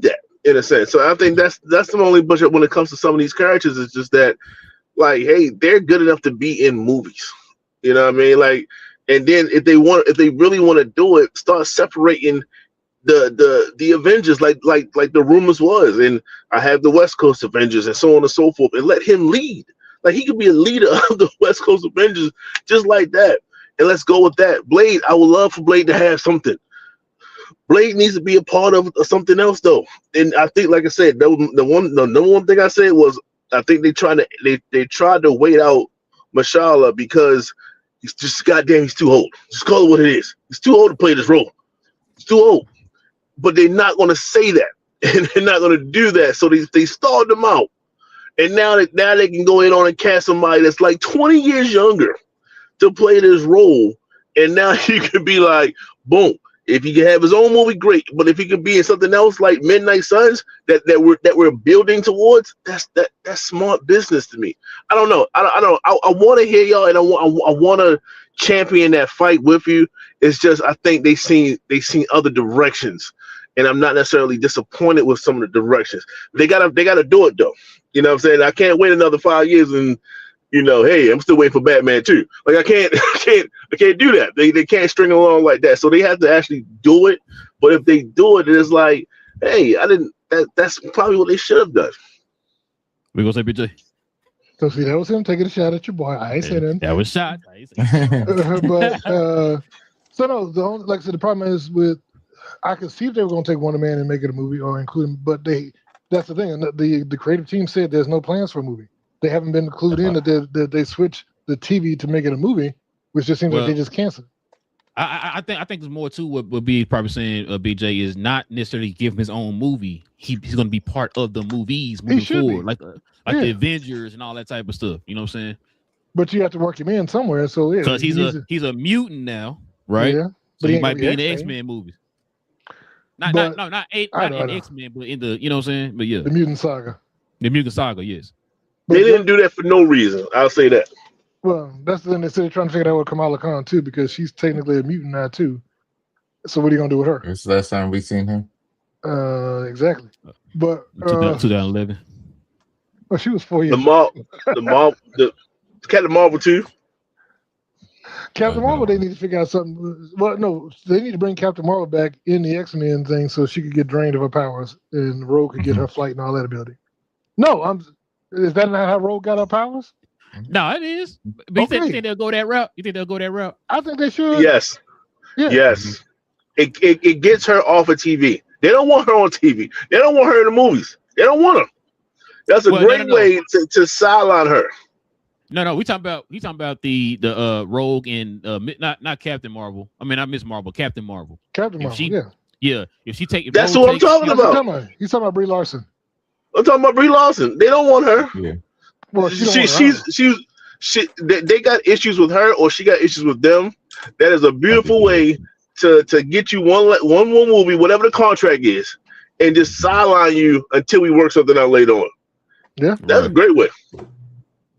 that in a sense. So I think that's the only bullshit when it comes to some of these characters. It's just that, like, hey, they're good enough to be in movies. You know what I mean? Like, and then if they really want to do it, start separating the Avengers like the rumors was, and I have the West Coast Avengers and so on and so forth, and let him lead. Like he could be a leader of the West Coast Avengers just like that. And let's go with that. Blade, I would love for Blade to have something. Blade needs to be a part of something else though. And I think, like I said, the number one thing I said was I think they tried to wait out Mashallah because he's just he's too old. Just call it what it is. He's too old to play this role. He's too old. But they're not going to say that, and they're not going to do that. So they stalled them out, and now they can go in on and cast somebody that's like 20 years younger to play this role, and now he could be like, boom. If he can have his own movie, great. But if he could be in something else like Midnight Suns that we're building towards, that's smart business to me. I don't know. I want to hear y'all, and I want to champion that fight with you. It's just I think they seen other directions, and I'm not necessarily disappointed with some of the directions. They gotta do it though. You know what I'm saying? I can't wait another 5 years and. Hey, I'm still waiting for Batman too. Like I can't do that. They can't string along like that. So they have to actually do it. But if they do it, it's like, hey, that's probably what they should have done. We gonna say BJ. So see, that was him taking a shot at your boy. I ain't saying that. That was shot. But so no, like I said, the problem is I could see if they were gonna take Wonder Man and make it a movie or include him, but that's the thing. And the creative team said there's no plans for a movie. They haven't been included in that they switched the TV to make it a movie, which just seems like they just canceled. I think there's more to what B probably saying. BJ is not necessarily give him his own movie. He's going to be part of the movies moving forward, like the Avengers and all that type of stuff. You know what I'm saying? But you have to work him in somewhere. So yeah, because he's a mutant now, right? Yeah, so he might be in the X-Men movies. Not in X-Men, but in the, you know what I'm saying? But yeah. The Mutant Saga. The Mutant Saga, yes. They didn't do that for no reason. I'll say that. Well, that's the thing. They said they're trying to figure out with Kamala Khan too, because she's technically a mutant now too. So what are you gonna do with her? It's the last time we seen her. Exactly. But 2011. Well, she was 4 years. The Captain Marvel too. Captain Marvel, they need to figure out something. Well, no, they need to bring Captain Marvel back in the X-Men thing so she could get drained of her powers and Rogue could get her flight and all that ability. No, is that not how Rogue got her powers? No, it is. But you think they'll go that route? You think they'll go that route? I think they should. Yes. Yeah. Yes. It gets her off of TV. They don't want her on TV. They don't want her in the movies. They don't want her. That's a great way to sideline her. No, we talking about the Rogue and not Captain Marvel. I mean, not Miss Marvel, Captain Marvel. Captain Marvel, yeah. If she take, that's what I'm talking about. He's talking about Brie Larson. I'm talking about Brie Larson. They don't want her. Yeah. Well, they got issues with her, or she got issues with them. That is a beautiful way to get you one movie, whatever the contract is, and just sideline you until we work something out later on. Yeah, that's a great way.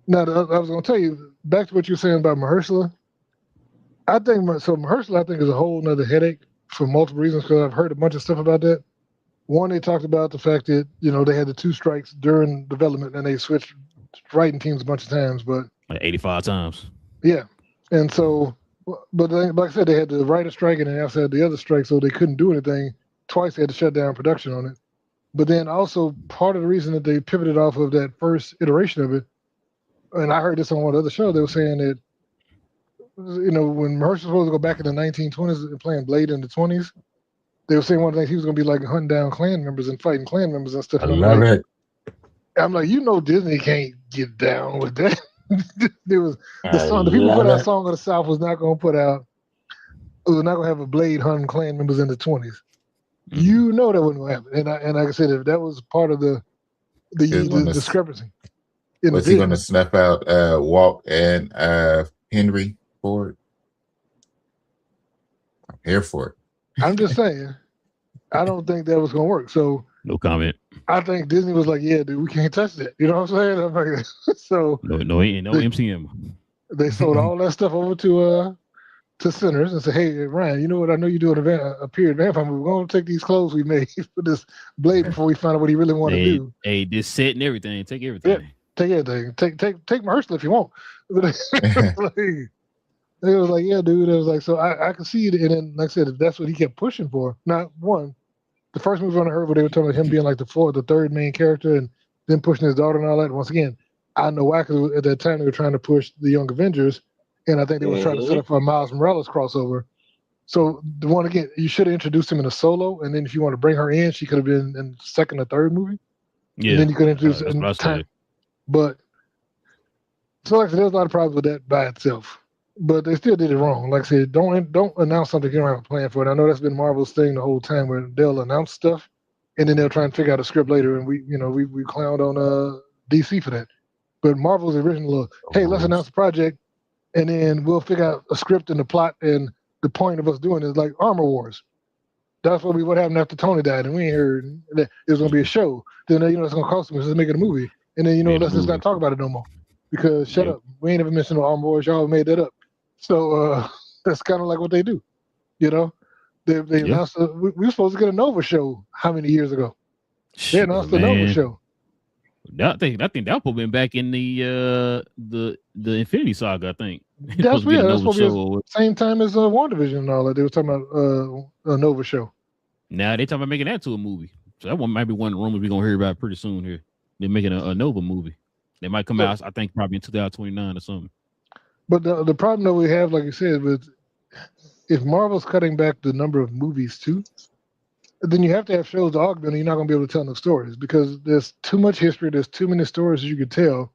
Now, I was going to tell you, back to what you were saying about Mahershala. Mahershala, I think, is a whole nother headache for multiple reasons, because I've heard a bunch of stuff about that. One, they talked about the fact that, they had the 2 strikes during development and they switched writing teams a bunch of times, but like 85 times. Yeah. And so, but like I said, they had the writer strike and they also had the other strike, so they couldn't do anything. Twice they had to shut down production on it. But then also part of the reason that they pivoted off of that first iteration of it, and I heard this on one other show, they were saying that, when Mahershala was supposed to go back in the 1920s and playing Blade in the 20s, they were saying one of the things he was going to be like hunting down Klan members and fighting Klan members and stuff. I love it. I'm like, Disney can't get down with that. There was the people who put out Song of the South was not going to put out. It was not going to have a Blade hunting Klan members in the 20s. Mm-hmm. That wasn't going to happen. And like I said, if that was part of the discrepancy. Was he going to snuff out Walt and Henry Ford? I'm here for it. I'm just saying, I don't think that was going to work. So no comment. I think Disney was like, yeah, dude, we can't touch that. You know what I'm saying? I'm like, so no MCM. They sold all that stuff over to Sinners and said, hey, Ryan, you know what? I know you're doing a period vampire movie. We're going to take these clothes we made for this Blade before we find out what he really wanted to do. Hey, this set and everything. Take everything. Yeah, take everything. Take Mahershala if you want. It was like, yeah, dude. It was like, so I can see it. And then, like I said, if that's what he kept pushing for, not one. The first movie I heard where they were talking about him being like the third main character and then pushing his daughter and all that. Once again, I know why, because at that time they were trying to push the Young Avengers, and I think they were trying to set up for a Miles Morales crossover. So the one, again, you should have introduced him in a solo, and then if you want to bring her in, she could have been in the second or third movie. Yeah. And then you could introduce in time. But so like I said, there's a lot of problems with that by itself. But they still did it wrong. Like I said, don't announce something you don't have a plan for it. I know that's been Marvel's thing the whole time, where they'll announce stuff and then they'll try and figure out a script later. And we clowned on DC for that. But Marvel's original, hey, let's announce the project and then we'll figure out a script and the plot. And the point of us doing it is like Armor Wars. That's what happened after Tony died, and we ain't heard that it was gonna be a show. Then it's gonna cost them, let's make it a movie. And then let's just not talk about it no more. Because shut up, we ain't ever mentioned no Armor Wars. Y'all made that up. So that's kind of like what they do, They announced we were supposed to get a Nova show how many years ago? They announced the Nova show. I think that probably been back in the Infinity Saga. I think that's weird. That's supposed to be the same time as WandaVision and all that. They were talking about a Nova show. Now they talking about making that to a movie. So that one might be one of the rumors we're gonna hear about pretty soon here. They're making a Nova movie. They might come out, I think, probably in 2029 or something. But the problem that we have, like you said, with if Marvel's cutting back the number of movies too, then you have to have shows to augment, and you're not going to be able to tell no stories because there's too much history. There's too many stories you could tell.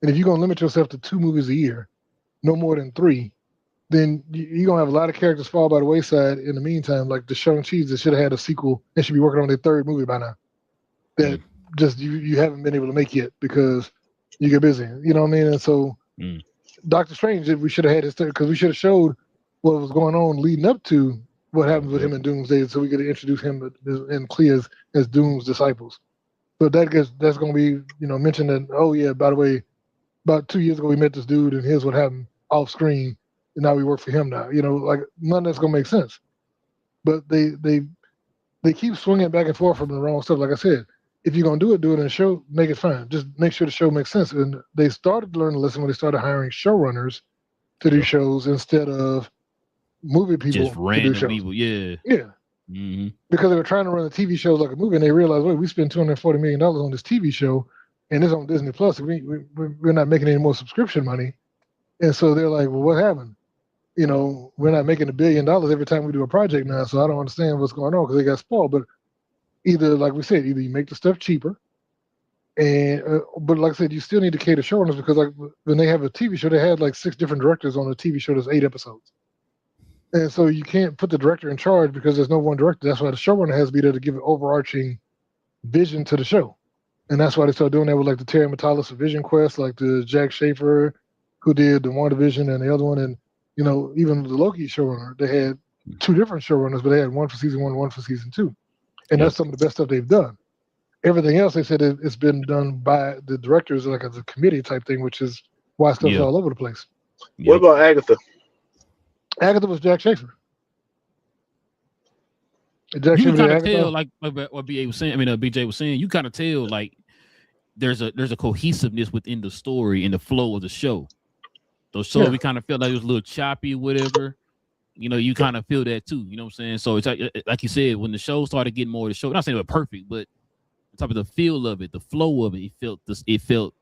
And if you're going to limit yourself to 2 movies a year, no more than 3, then you're going to have a lot of characters fall by the wayside in the meantime, like the Shang-Chi's that should have had a sequel and should be working on their 3rd movie by now. That just you haven't been able to make yet because you get busy. You know what I mean? And so Doctor Strange, we should have had his 3rd, because we should have showed what was going on leading up to what happens with him in Doomsday, so we get to introduce him and Clea as Doom's disciples. So that's going to be, mentioned that, oh yeah, by the way, about 2 years ago we met this dude and here's what happened off screen, and now we work for him now. Like none of that's going to make sense. But they keep swinging back and forth from the wrong stuff. Like I said, if you're going to do it in a show, make it fine. Just make sure the show makes sense. And they started to learn a lesson when they started hiring showrunners to do shows instead of movie people just random to do shows. People, yeah. Mm-hmm. Because they were trying to run the TV shows like a movie, and they realized, wait, we spent $240 million on this TV show, and it's on Disney Plus. We're not making any more subscription money, and so they're like, well, what happened? We're not making $1 billion every time we do a project now, so I don't understand what's going on because they got spoiled. But either, like we said, you make the stuff cheaper, and but like I said, you still need to cater showrunners because like when they have a TV show, they had like 6 different directors on a TV show that's 8 episodes. And so you can't put the director in charge because there's no one director. That's why the showrunner has to be there to give an overarching vision to the show. And that's why they started doing that with like the Terry Matalas Vision Quest, like the Jack Schaefer, who did the WandaVision and the other one. And, even the Loki showrunner, they had 2 different showrunners, but they had one for season 1, one for season 2. And that's some of the best stuff they've done. Everything else, they said it's been done by the directors, like as a committee type thing, which is why stuff's all over the place. What about Agatha? Agatha was Jack Schaefer. You can kind of tell, like what BJ was saying. You kind of tell, like there's a cohesiveness within the story and the flow of the show. So we kind of felt like it was a little choppy, whatever. You kind of feel that too. You know what I'm saying? So it's like you said, when the show started getting more of the show, not saying it was perfect, but on top of the feel of it, the flow of it, it felt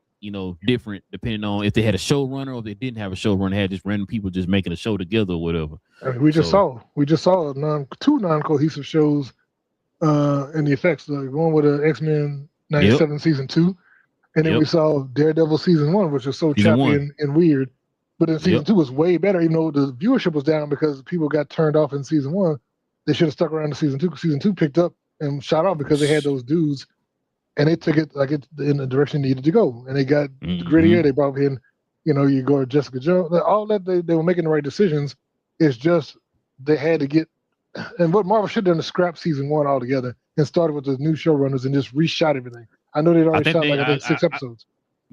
different depending on if they had a showrunner or if they didn't have a showrunner, they had just random people just making a show together or whatever. I mean, we just saw 2 non-cohesive shows in the effects. Like one with X-Men 97 season 2, and then we saw Daredevil season 1, which was so choppy and weird. But then season 2 was way better, even though the viewership was down because people got turned off in season 1. They should have stuck around to season 2 because season 2 picked up and shot off because they had those dudes. And they took it in the direction it needed to go. And they got grittier. They brought in, you go to Jessica Jones. All that they were making the right decisions. It's just they had to get. And what Marvel should have done is scrap season 1 altogether and started with the new showrunners and just reshot everything. I know they'd already shot 6 episodes.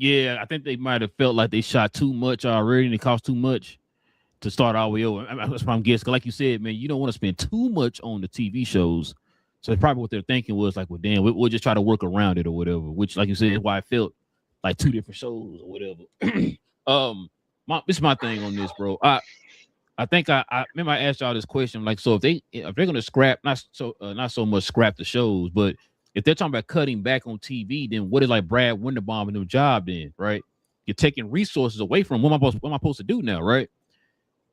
I think they might have felt like they shot too much already and it cost too much to start all the way over. That's what I'm guessing. Like you said, man, you don't want to spend too much on the TV shows. So probably what they're thinking was like, well, damn, we'll just try to work around it or whatever. Which, like you said, is why I felt like 2 different shows or whatever. This is my thing on this, bro. I think I remember I asked y'all this question. Like, so if they're gonna scrap, not so much scrap the shows, but if they're talking about cutting back on TV, then what is like Brad Winderbaum and new job then, right? You're taking resources away from what am I supposed to do now, right?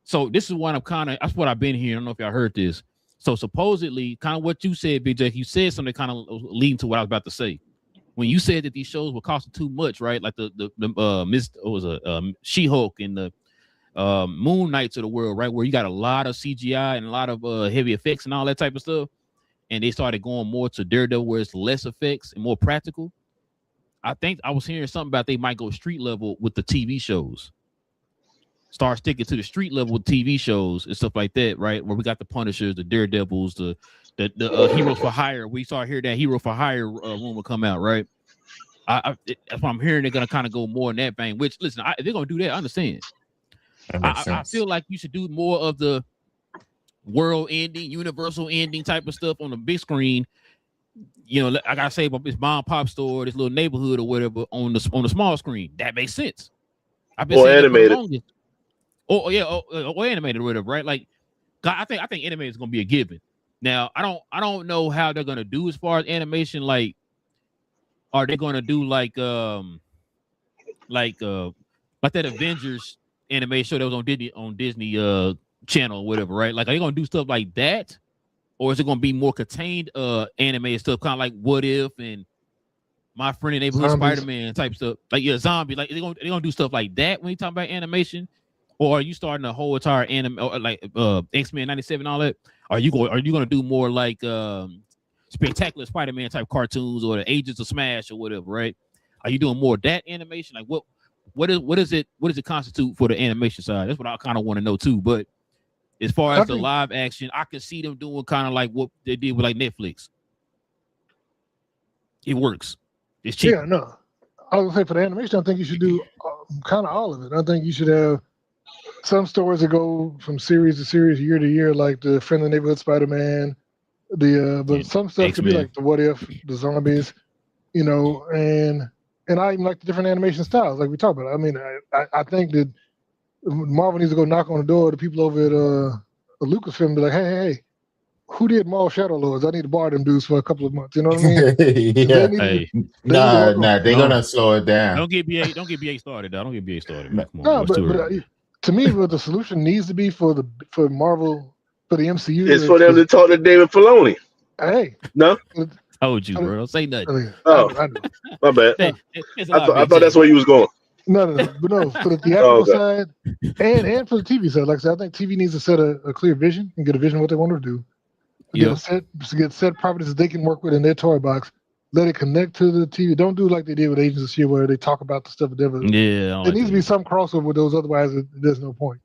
So this is what that's what I've been hearing. I don't know if y'all heard this. So supposedly, kind of what you said, Big J, you said something kind of leading to what I was about to say. When you said that these shows were costing too much, right? Like the She-Hulk and the Moon Knights of the world, right? Where you got a lot of CGI and a lot of heavy effects and all that type of stuff. And they started going more to Daredevil where it's less effects and more practical. I think I was hearing something about they might go street level with the TV shows. Start sticking to the street level TV shows and stuff like that, right? Where we got the Punishers, the Daredevils, the Heroes for Hire. We saw here that Hero for Hire rumor come out, right? That's what I'm hearing. They're gonna kind of go more in that vein. Which, listen, if they're gonna do that, I understand. I feel like you should do more of the world-ending, universal ending type of stuff on the big screen. Like I gotta say about this mom pop store, this little neighborhood or whatever on the small screen. That makes sense. I've been saying animated. Or animated or whatever, right? Like, I think animated is gonna be a given. Now, I don't know how they're gonna do as far as animation. Like, are they gonna do like that Avengers animation show that was on Disney Channel or whatever, right? Like, are they gonna do stuff like that, or is it gonna be more contained animated stuff, kind of like What If and My Friend in Neighborhood Spider-Man type stuff? Like, zombie. Like, they gonna do stuff like that when you talk about animation. Or are you starting a whole entire anime, or like X-Men 97 and all that? Are you going to do more like Spectacular Spider-Man type cartoons or the Agents of Smash or whatever, right? Are you doing more of that animation? Like what does it constitute for the animation side? That's what I kind of want to know too. But As far as the live action, I could see them doing kind of like what they did with like Netflix. It works. It's cheap. Yeah, no. I was gonna say for the animation, I think you should do kind of all of it. I think you should have some stories that go from series to series, year to year, like the Friendly Neighborhood Spider-Man. But some stuff could be like the What If, the zombies, you know, and I even like the different animation styles, like we talked about. I mean, I think that Marvel needs to go knock on the door of the people over at Lucasfilm and be like, hey, who did Marvel Shadow Lords? I need to borrow them dudes for a couple of months. You know what I mean? Yeah. They're gonna slow it down. Don't get BA started. Don't get BA started. Man. Come on, but to me, what the solution needs to be for Marvel, for the MCU, is for them to talk to David Filoni. Hey, no. Told you, bro. Don't say nothing. I my bad. I thought that's where you was going. No, but no, for the theatrical side and for the TV side. Like I said, I think TV needs to set a clear vision and get a vision of what they want to do. Get set properties that they can work with in their toy box. Let it connect to the TV. Don't do like they did with Agents of S.H.I.E.L.D., where they talk about the stuff. There needs to be some crossover with those. Otherwise, there's no point.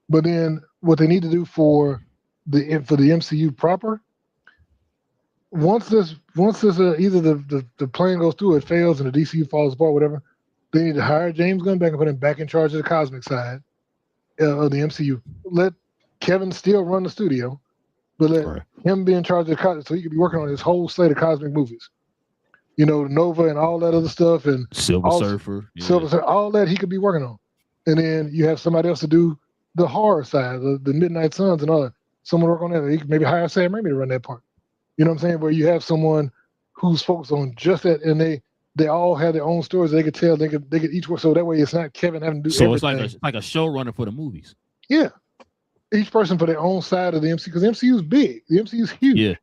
But then what they need to do for the MCU proper, once this either the plan goes through, it fails, and the DCU falls apart, whatever, they need to hire James Gunn back and put him back in charge of the cosmic side of the MCU. Let Kevin still run the studio, but let him be in charge of the cosmic, so he could be working on his whole slate of cosmic movies. You know, Nova and all that other stuff, and Silver Surfer, all that he could be working on. And then you have somebody else to do the horror side, the Midnight Suns and all that. Someone work on that. He could maybe hire Sam Raimi to run that part. You know what I'm saying? Where you have someone who's focused on just that, and they all have their own stories. They could tell. They could each work. So that way, it's not Kevin having to do. So everything. It's like a showrunner for the movies. Yeah, each person for their own side of the MCU, because the MCU is big. The MCU is huge. Yeah,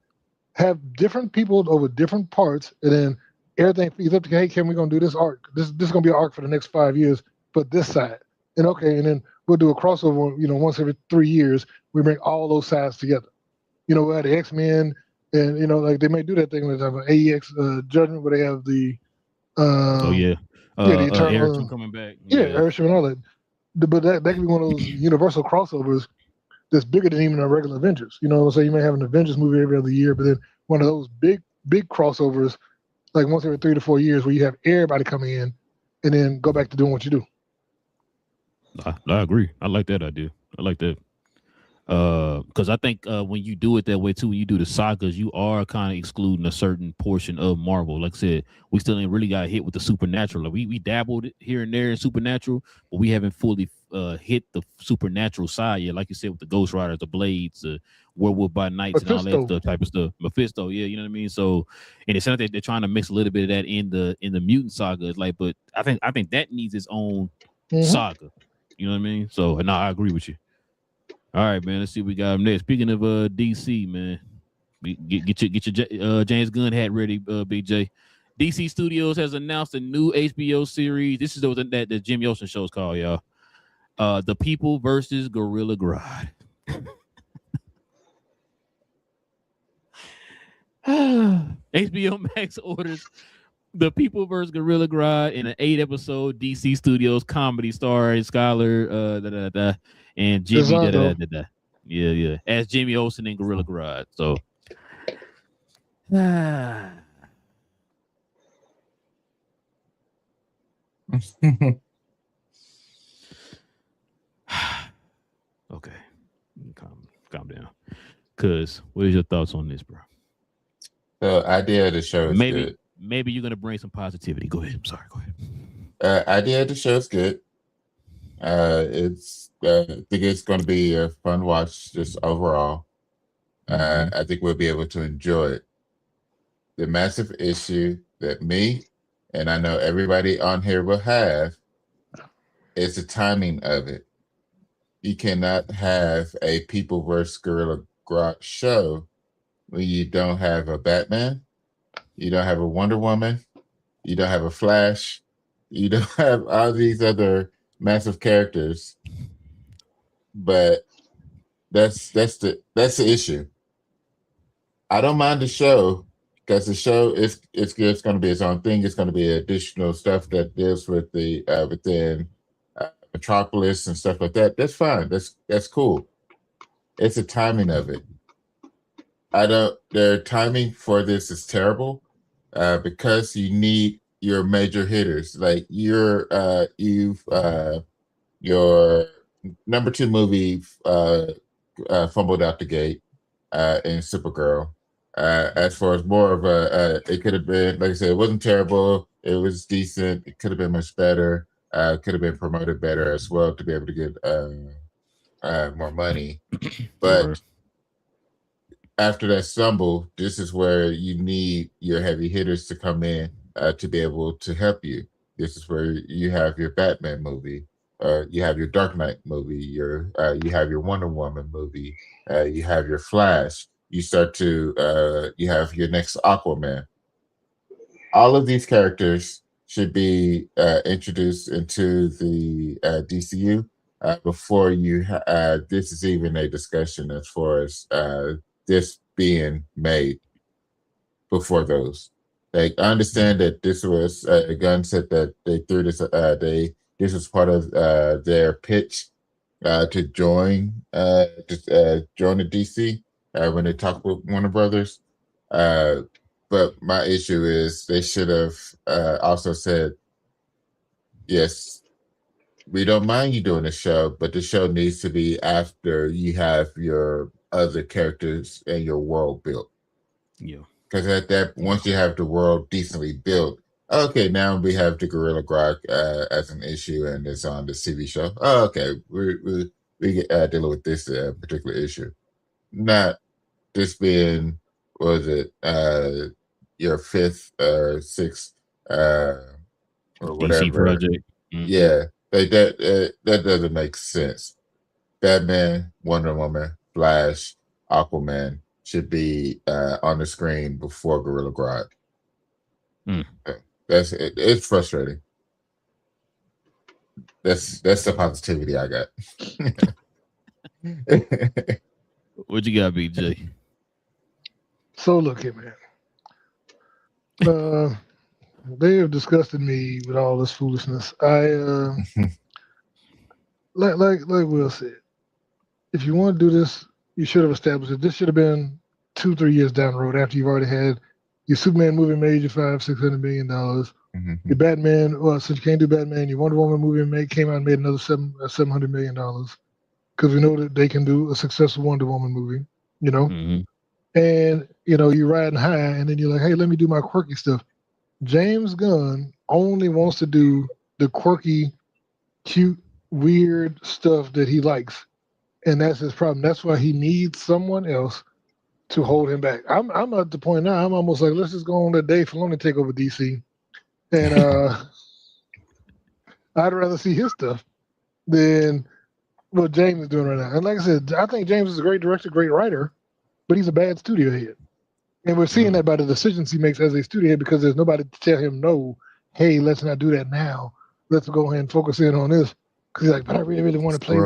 have different people over different parts, and then everything feeds up to, hey, Kevin, we're gonna do this arc. This is gonna be an arc for the next 5 years, but this side, and then we'll do a crossover. You know, once every 3 years, we bring all those sides together. You know, we have the X-Men. And, you know, like they may do that thing with AEX Judgment, where they have the the Eternal coming back. Airship and all that. But that could be one of those universal crossovers that's bigger than even a regular Avengers. You know, so you may have an Avengers movie every other year, but then one of those big crossovers, like once every 3 to 4 years, where you have everybody coming in and then go back to doing what you do. I agree. I like that idea. I like that. Because I think when you do it that way too, when you do the sagas, you are kind of excluding a certain portion of Marvel. Like I said, we still ain't really got hit with the supernatural. Like we dabbled here and there in supernatural, but we haven't fully hit the supernatural side yet. Like you said, with the Ghost Riders, the Blades, Werewolf by Nights, and all that stuff, type of stuff. Mephisto, yeah, you know what I mean. So, and it sounds like they're trying to mix a little bit of that in the mutant saga. It's like, but I think that needs its own saga. You know what I mean? So, no, I agree with you. All right, man. Let's see what we got next. Speaking of DC, man, get your James Gunn hat ready, Big J. DC Studios has announced a new HBO series. This is that the Jimmy Olsen show's called, y'all. The People versus Gorilla Grodd. HBO Max orders The People vs. Gorilla Grodd in an 8-episode DC Studios comedy starring Skylar and Jimmy Yeah. As Jimmy Olsen and Gorilla Grodd. So okay. Calm down. Cause what is your thoughts on this, bro? The idea of the show is good. Maybe you're gonna bring some positivity. Go ahead. I'm sorry. Go ahead. Idea of the show is good. It's I think it's going to be a fun watch just overall. I think we'll be able to enjoy it. The massive issue that me and I know everybody on here will have is the timing of it. You cannot have a People vs. Gorilla Grodd show when you don't have a Batman, you don't have a Wonder Woman, you don't have a Flash, you don't have all these other massive characters. But that's the issue. I don't mind the show because the show is good. It's going to be its own thing. It's going to be additional stuff that deals with the within Metropolis and stuff like that. That's fine. That's cool. It's the timing of it. Their timing for this is terrible because you need your major hitters. Like your number 2 movie fumbled out the gate in Supergirl. As far as more of it could have been, like I said, it wasn't terrible. It was decent. It could have been much better. Could have been promoted better as well to be able to get more money. But after that stumble, this is where you need your heavy hitters to come in to be able to help you. This is where you have your Batman movie, you have your Dark Knight movie, you have your Wonder Woman movie, you have your Flash. You start to you have your next Aquaman. All of these characters should be introduced into the DCU before you. This is even a discussion as far as this being made before those. Like, I understand that this was Gunn said that they threw this. This was part of their pitch to join join the DC when they talked with Warner Brothers. But my issue is they should have also said, yes, we don't mind you doing the show, but the show needs to be after you have your other characters and your world built. Yeah. Because at that, once you have the world decently built, okay, now we have the Gorilla Grodd as an issue, and it's on the TV show. Oh, okay, we get dealing with this particular issue, not this being, what was it, your 5th or 6th or whatever DC project. Mm-hmm. Yeah, like that doesn't make sense. Batman, Wonder Woman, Flash, Aquaman should be on the screen before Gorilla Grodd. That's it. It's frustrating. That's the positivity I got. What you got, BJ? So look here, man. They have disgusted me with all this foolishness. I like Will said, if you want to do this, you should have established it. This should have been 2-3 years down the road after you've already had your Superman movie made you $500-600 million. Mm-hmm. Your Batman, well, since you can't do Batman, your Wonder Woman movie came out and made another $700 million because we know that they can do a successful Wonder Woman movie, you know. Mm-hmm. And you're riding high, and then you're like, hey, let me do my quirky stuff. James Gunn only wants to do the quirky, cute, weird stuff that he likes. And that's his problem. That's why he needs someone else to hold him back. I'm at the point now, I'm almost like, let's just go on that Dave Filoni take over DC. And I'd rather see his stuff than what James is doing right now. And like I said, I think James is a great director, great writer, but he's a bad studio head. And we're seeing that by the decisions he makes as a studio head because there's nobody to tell him, no, hey, let's not do that now. Let's go ahead and focus in on this. Because he's like, but I really, really want to play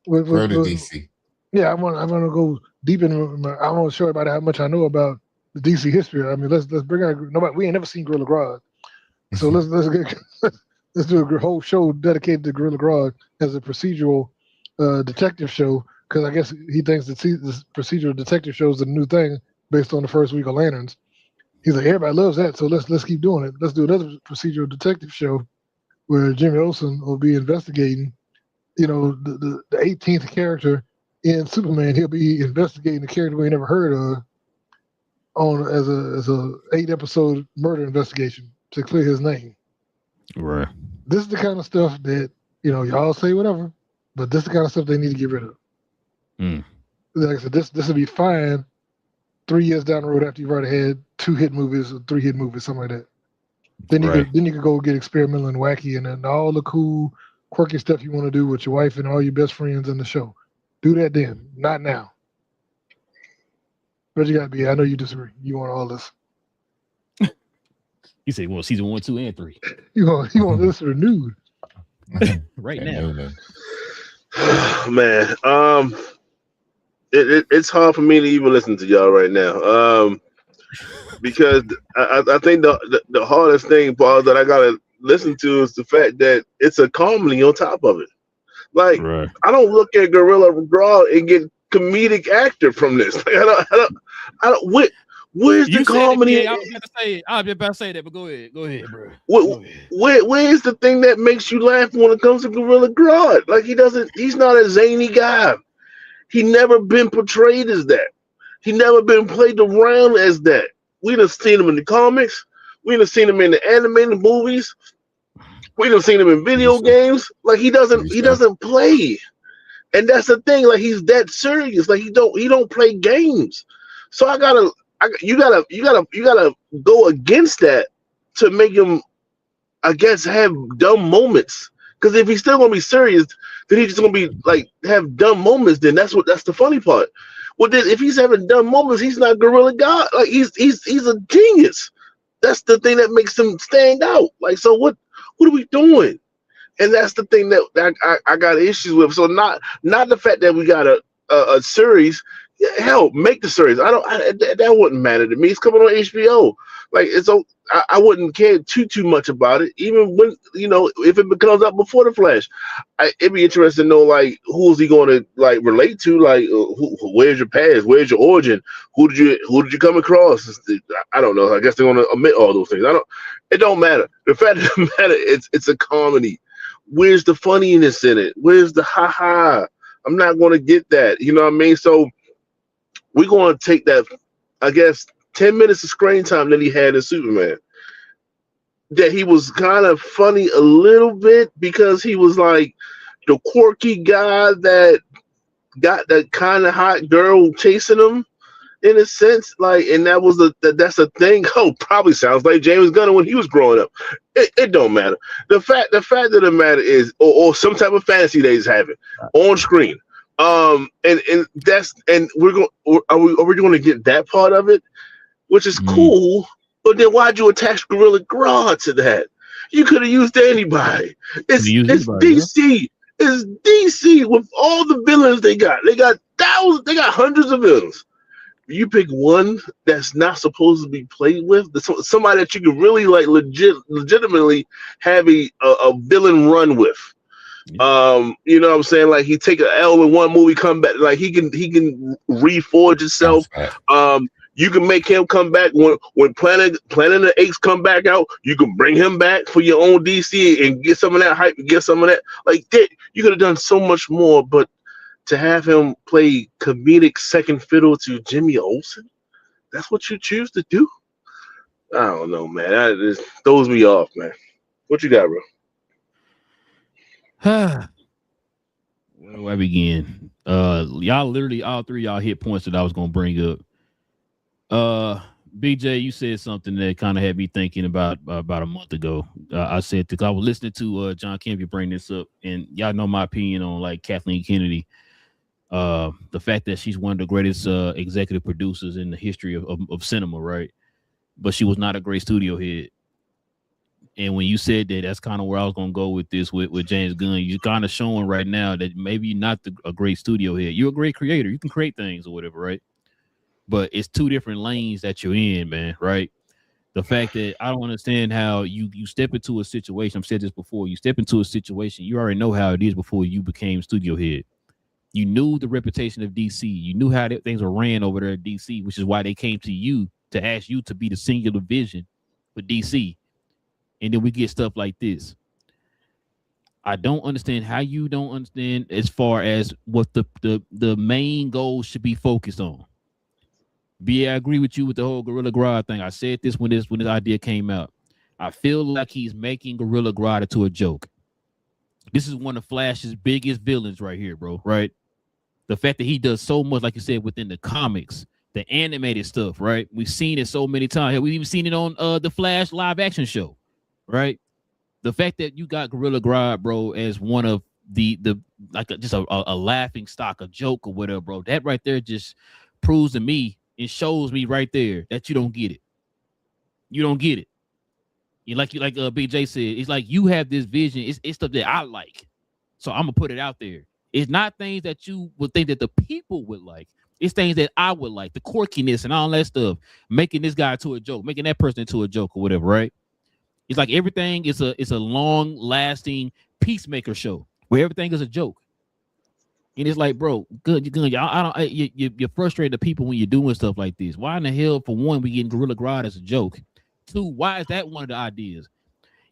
with DC. Yeah, I want to go deep in. I want to show everybody how much I know about the DC history. I mean, let's bring out nobody. We ain't never seen Gorilla Grodd, so let's do a whole show dedicated to Gorilla Grodd as a procedural detective show. Because I guess he thinks that this procedural detective show is the new thing based on the first week of Lanterns. He's like, everybody loves that, so let's keep doing it. Let's do another procedural detective show where Jimmy Olsen will be investigating. The 18th character in Superman, he'll be investigating the character we never heard of as a 8-episode murder investigation to clear his name. Right. This is the kind of stuff that y'all say whatever, but this is the kind of stuff they need to get rid of. Like I said, this will be fine 3 years down the road after you've already had 2 hit movies or 3 hit movies, something like that. Then you could go get experimental and wacky and then all the cool, quirky stuff you want to do with your wife and all your best friends in the show. Do that then, not now. But you got to be. I know you disagree. You want all this. You say, well, season 1, 2, and 3. You want this renewed right now. Man, it's hard for me to even listen to y'all right now. Because I think the hardest thing, Paul, that I gotta listen to is the fact that it's a comedy on top of it. Like, I don't look at Gorilla Grodd and get comedic actor from this. Like, I don't. Where's the comedy? I was about to say that, but go ahead, bro. Where's the thing that makes you laugh when it comes to Gorilla Grodd? Like he's not a zany guy. He never been portrayed as that. He never been played around as that. We done seen him in the comics. We done seen him in the animated movies. We done seen him in video games. Like he doesn't play. And that's the thing. Like he's that serious. Like he don't play games. So you gotta go against that to make him, I guess, have dumb moments. Because if he's still gonna be serious, then he's just gonna be like have dumb moments. Then that's the funny part. Well, then if he's having dumb moments, he's not Gorilla God. Like he's a genius. That's the thing that makes him stand out. Like, so what are we doing? And that's the thing that I got issues with. So not the fact that we got a series. Yeah, hell, make the series. That wouldn't matter to me. It's coming on HBO. Like I wouldn't care too much about it. Even when if it comes up before the Flash, it'd be interesting to know like who's he going to like relate to. Like where's your past? Where's your origin? Who did you come across? I don't know. I guess they're going to omit all those things. It don't matter. The fact of the matter, it's a comedy. Where's the funniness in it? Where's the ha? I'm not going to get that. You know what I mean? So we're going to take that, I guess, 10 minutes of screen time that he had in Superman. That he was kind of funny a little bit because he was like the quirky guy that got that kind of hot girl chasing him in a sense. Like, and that's a thing. Oh, probably sounds like James Gunn when he was growing up. It don't matter. The fact of the matter is, or some type of fantasy that he's having on screen. And we're going. Are we going to get that part of it, which is cool? But then why'd you attach Gorilla Grodd to that? You could have used anybody. It's DC. It's DC with all the villains they got. They got thousands. They got hundreds of villains. You pick one that's not supposed to be played with. Somebody that you can really like legitimately have a villain run with. You know what I'm saying? Like he take an L in one movie, come back, like he can reforge himself. You can make him come back when Planet of the Apes come back out. You can bring him back for your own DC and get some of that hype, get some of that. Like that, you could have done so much more. But to have him play comedic second fiddle to Jimmy Olsen, that's what you choose to do. I don't know, man. That just throws me off, man. What you got, bro? Where do I begin? Y'all literally all three y'all hit points that I was gonna bring up. BJ, you said something that kind of had me thinking about a month ago. I said because I was listening to John Campbell bring this up, and y'all know my opinion on like Kathleen Kennedy. The fact that she's one of the greatest executive producers in the history of cinema, right? But she was not a great studio head. And when you said that, that's kind of where I was going to go with this with James Gunn. You're kind of showing right now that maybe you're not a great studio head. You're a great creator. You can create things or whatever, right? But it's two different lanes that you're in, man, right? The fact that I don't understand how you step into a situation. I've said this before. You step into a situation, you already know how it is before you became studio head. You knew the reputation of DC. You knew how things were ran over there at DC, which is why they came to you to ask you to be the singular vision for DC. And then we get stuff like this. I don't understand how you don't understand as far as what the main goal should be focused on. I agree with you with the whole Gorilla Grodd thing. I said this when this idea came out. I feel like he's making Gorilla Grodd into a joke. This is one of Flash's biggest villains right here, bro, right? The fact that he does so much, like you said, within the comics, the animated stuff, right? We've seen it so many times. We've even seen it on the Flash live action show, right? The fact that you got Gorilla Grodd, bro, as one of the like just a laughing stock, a joke or whatever, bro. That right there just proves to me, it shows me right there that you don't get it. You don't get it. You like BJ said, it's like you have this vision. It's stuff that I like, so I'm gonna put it out there. It's not things that you would think that the people would like. It's things that I would like, the quirkiness and all that stuff, making this guy to a joke, making that person into a joke or whatever, right? It's like everything is a long-lasting peacemaker show where everything is a joke. And it's like, bro, good. You're frustrating the people when you're doing stuff like this. Why in the hell, for one, we getting Gorilla Grodd as a joke? Two, why is that one of the ideas?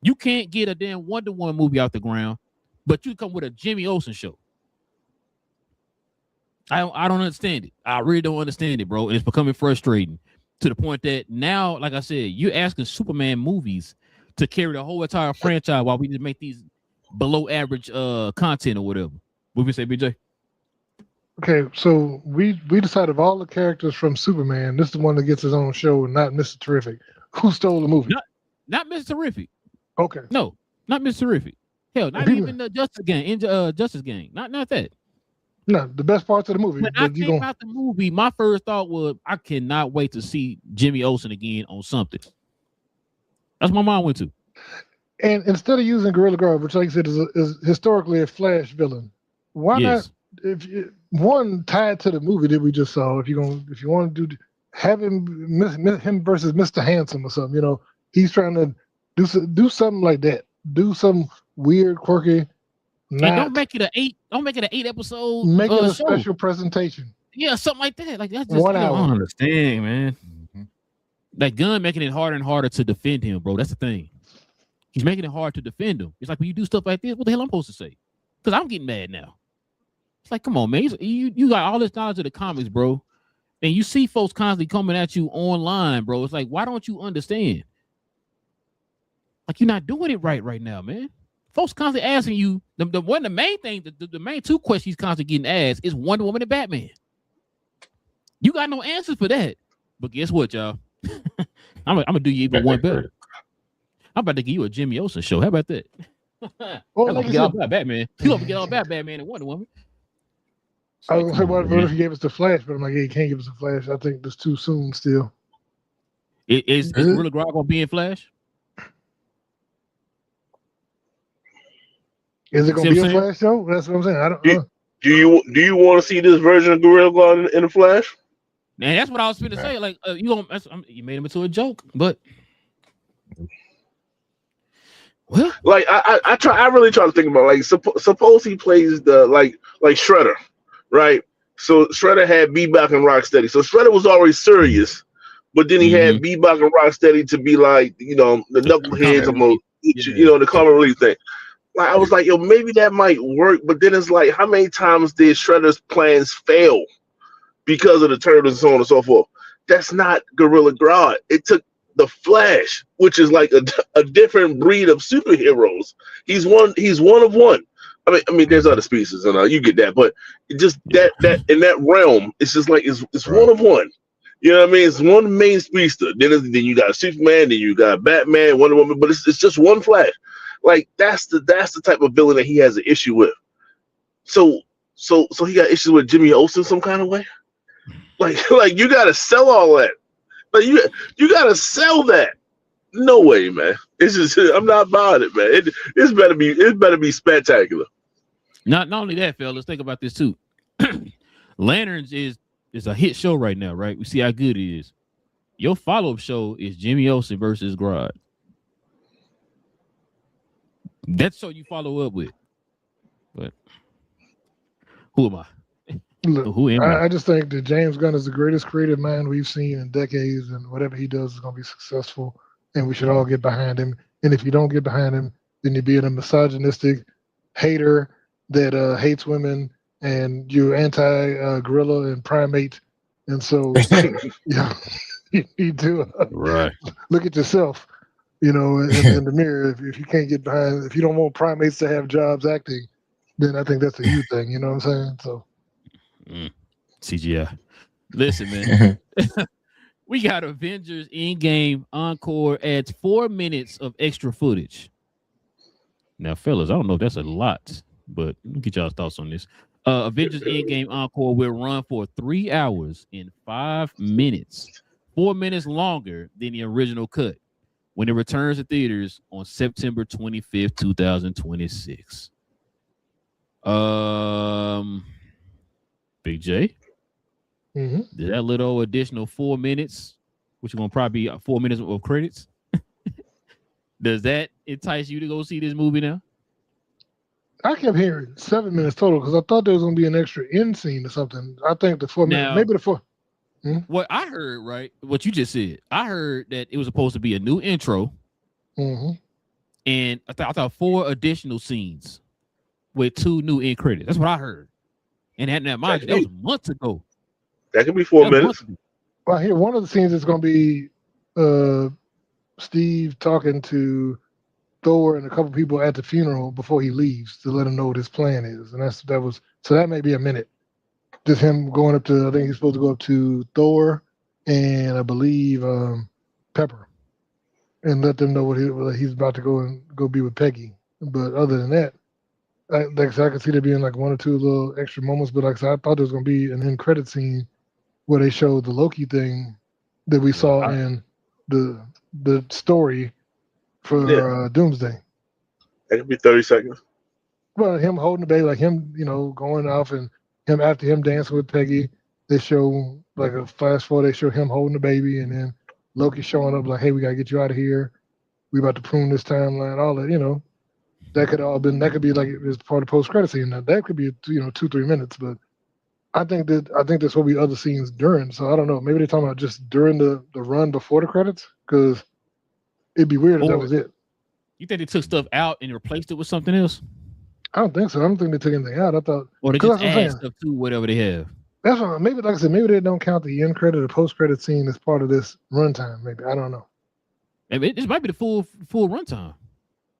You can't get a damn Wonder Woman movie out the ground, but you come with a Jimmy Olsen show. I don't understand it. I really don't understand it, bro. And it's becoming frustrating to the point that now, like I said, you're asking Superman movies to carry the whole entire franchise while we just make these below average content or whatever. What we say, BJ? Okay, so we decided of all the characters from Superman, this is the one that gets his own show, and not Mr. Terrific. Who stole the movie? Not Mr. Terrific. Okay. No, not Mr. Terrific. Hell, not even the Justice Gang. Justice Gang. Not that. No, the best parts of the movie. When I came out the movie, my first thought was, I cannot wait to see Jimmy Olsen again on something. That's what my mind went to. And instead of using Gorilla Grodd, which, like I said, is historically a Flash villain, why not? If one tied to the movie that we just saw, if you want to have him versus Mr. Handsome or something, you know, he's trying to do something like that. Do some weird, quirky. Don't make it an 8 episode. Make it a special presentation. Yeah, something like that. Like that's just 1 hour. I don't understand, man. Mm-hmm. That gun making it harder and harder to defend him, bro. That's the thing. He's making it hard to defend him. It's like when you do stuff like this, what the hell I'm supposed to say? Because I'm getting mad now. It's like, come on, man. You got all this knowledge of the comics, bro. And you see folks constantly coming at you online, bro. It's like, why don't you understand? Like, you're not doing it right now, man. Folks constantly asking you, the main thing, the main two questions he's constantly getting asked is Wonder Woman and Batman. You got no answers for that. But guess what, y'all? I'm gonna do you even one better. I'm about to give you a Jimmy Olsen show. How about that? Well, like get all about Batman. You gonna get all about Batman and Wonder Woman. I was gonna say, what if he gave us the Flash? But I'm like, yeah, he can't give us the Flash. I think that's too soon still. Is Gorilla Grodd gonna be in Flash? Is it gonna be a Flash show? That's what I'm saying. I don't know. Do you want to see this version of Gorilla Grodd in the Flash? Man, that's what I was going to say. Like, you made him into a joke, but well, like I really try to think about, like, suppose he plays the like Shredder, right? So Shredder had Bebop and Rocksteady. So Shredder was already serious, but then he had Bebop and Rocksteady to be like, you know, the knuckleheads of you know, the comic relief thing. Like, I was like, yo, maybe that might work, but then it's like, how many times did Shredder's plans fail because of the Turtles and so on and so forth? That's not Gorilla Grodd. It took the Flash, which is like a different breed of superheroes. He's one of one. I mean, there's other species, and you get that, but just that in that realm, it's just like it's one of one. You know what I mean? It's one main speedster. Then you got Superman, then you got Batman, Wonder Woman, but it's just one Flash. Like, that's the type of villain that he has an issue with. So he got issues with Jimmy Olsen some kind of way. Like you gotta sell all that. Like you gotta sell that. No way, man. It's just, I'm not buying it, man. It better be spectacular. Not only that, fellas, think about this too. Lanterns is a hit show right now, right? We see how good it is. Your follow-up show is Jimmy Olsen versus Grodd. That's so you follow up with. But who am I? Look, who am I? I just think that James Gunn is the greatest creative mind we've seen in decades, and whatever he does is going to be successful, and we should all get behind him. And if you don't get behind him, then you're being a misogynistic hater that hates women, and you're anti-gorilla and primate. And so, yeah, you need to look at yourself. You know, in the mirror, if you can't get behind, if you don't want primates to have jobs acting, then I think that's a you thing. You know what I'm saying? So, CGI. Listen, man, we got Avengers Endgame Encore adds 4 minutes of extra footage. Now, fellas, I don't know if that's a lot, but let me get y'all's thoughts on this. Avengers Endgame Encore will run for 3 hours and 5 minutes, 4 minutes longer than the original cut, when it returns to theaters on September 25th, 2026. Big J, that little additional 4 minutes, which is going to probably be 4 minutes of credits, does that entice you to go see this movie now? I kept hearing 7 minutes total because I thought there was gonna be an extra end scene or something. I think the 4 minutes, maybe the 4. What I heard, right? What you just said, I heard that it was supposed to be a new intro, and I thought 4 additional scenes with 2 new end credits. That's what I heard. And that mind you, that was months ago. That could be 4 minutes. Well, here one of the scenes is going to be Steve talking to Thor and a couple people at the funeral before he leaves to let him know what his plan is, and that may be a minute. Just him going up to, I think he's supposed to go up to Thor and I believe Pepper, and let them know what he's about to go be with Peggy. But other than that, I could see there being like 1 or 2 little extra moments. But like I said, I thought there was going to be an end credit scene where they showed the Loki thing that we saw in the story for Doomsday. That could be 30 seconds. Well, him holding the baby, like him, going off and him after him dancing with Peggy. They show like a flash forward. They show him holding the baby, and then Loki showing up like, "Hey, we gotta get you out of here. We about to prune this timeline." All that, that could be like it's part of the post credit scene. Now that could be 2-3 minutes, but I think this will be other scenes during. So I don't know. Maybe they're talking about just during the run before the credits, because it'd be weird if that was it. You think they took stuff out and replaced it with something else? I don't think so. I don't think they took anything out. I thought, or they just add stuff to whatever they have. That's what, maybe, like I said, maybe they don't count the end credit or post credit scene as part of this runtime. Maybe, I don't know. Maybe this might be the full runtime.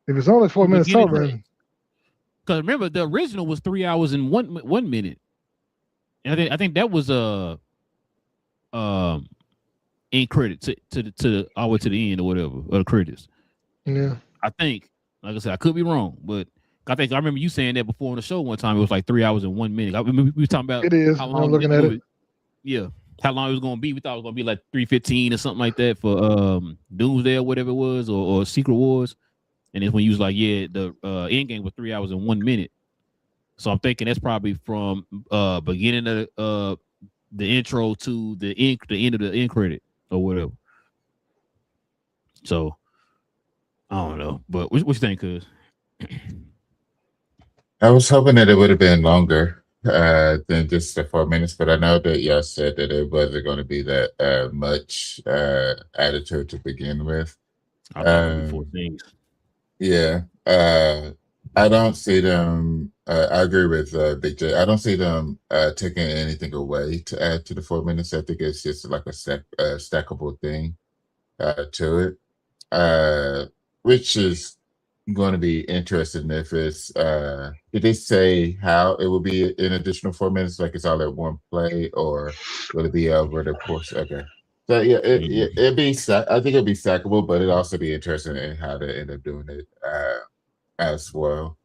If it's only 4 minutes over, because remember the original was 3 hours and 1 minute, and I think that was end credit to all the way to the end or whatever, or the credits. Yeah, I think, like I said, I could be wrong, but I remember you saying that before on the show one time. It was like 3 hours and 1 minute. We were talking about it is. How long I'm looking at it. Yeah, how long it was going to be. We thought it was going to be like 3:15 or something like that for Doomsday or whatever it was, or Secret Wars. And then when you was like, the end game was 3 hours and 1 minute. So I'm thinking that's probably from beginning of the intro to the end of the end credit or whatever. So I don't know, but what you think, cuz? I was hoping that it would have been longer than just the 4 minutes, but I know that y'all said that it wasn't going to be that much attitude to begin with. I thought it would be 4 things. Yeah, I don't see them. I agree with Big J. I don't see them taking anything away to add to the 4 minutes. I think it's just like a stackable thing to it, which is going to be interesting. If it's did they say how it will be an additional 4 minutes, like it's all at one play, or will it be over the course? Okay, so yeah, it'd be I think it'd be stackable, but it'd also be interesting in how they end up doing it as well.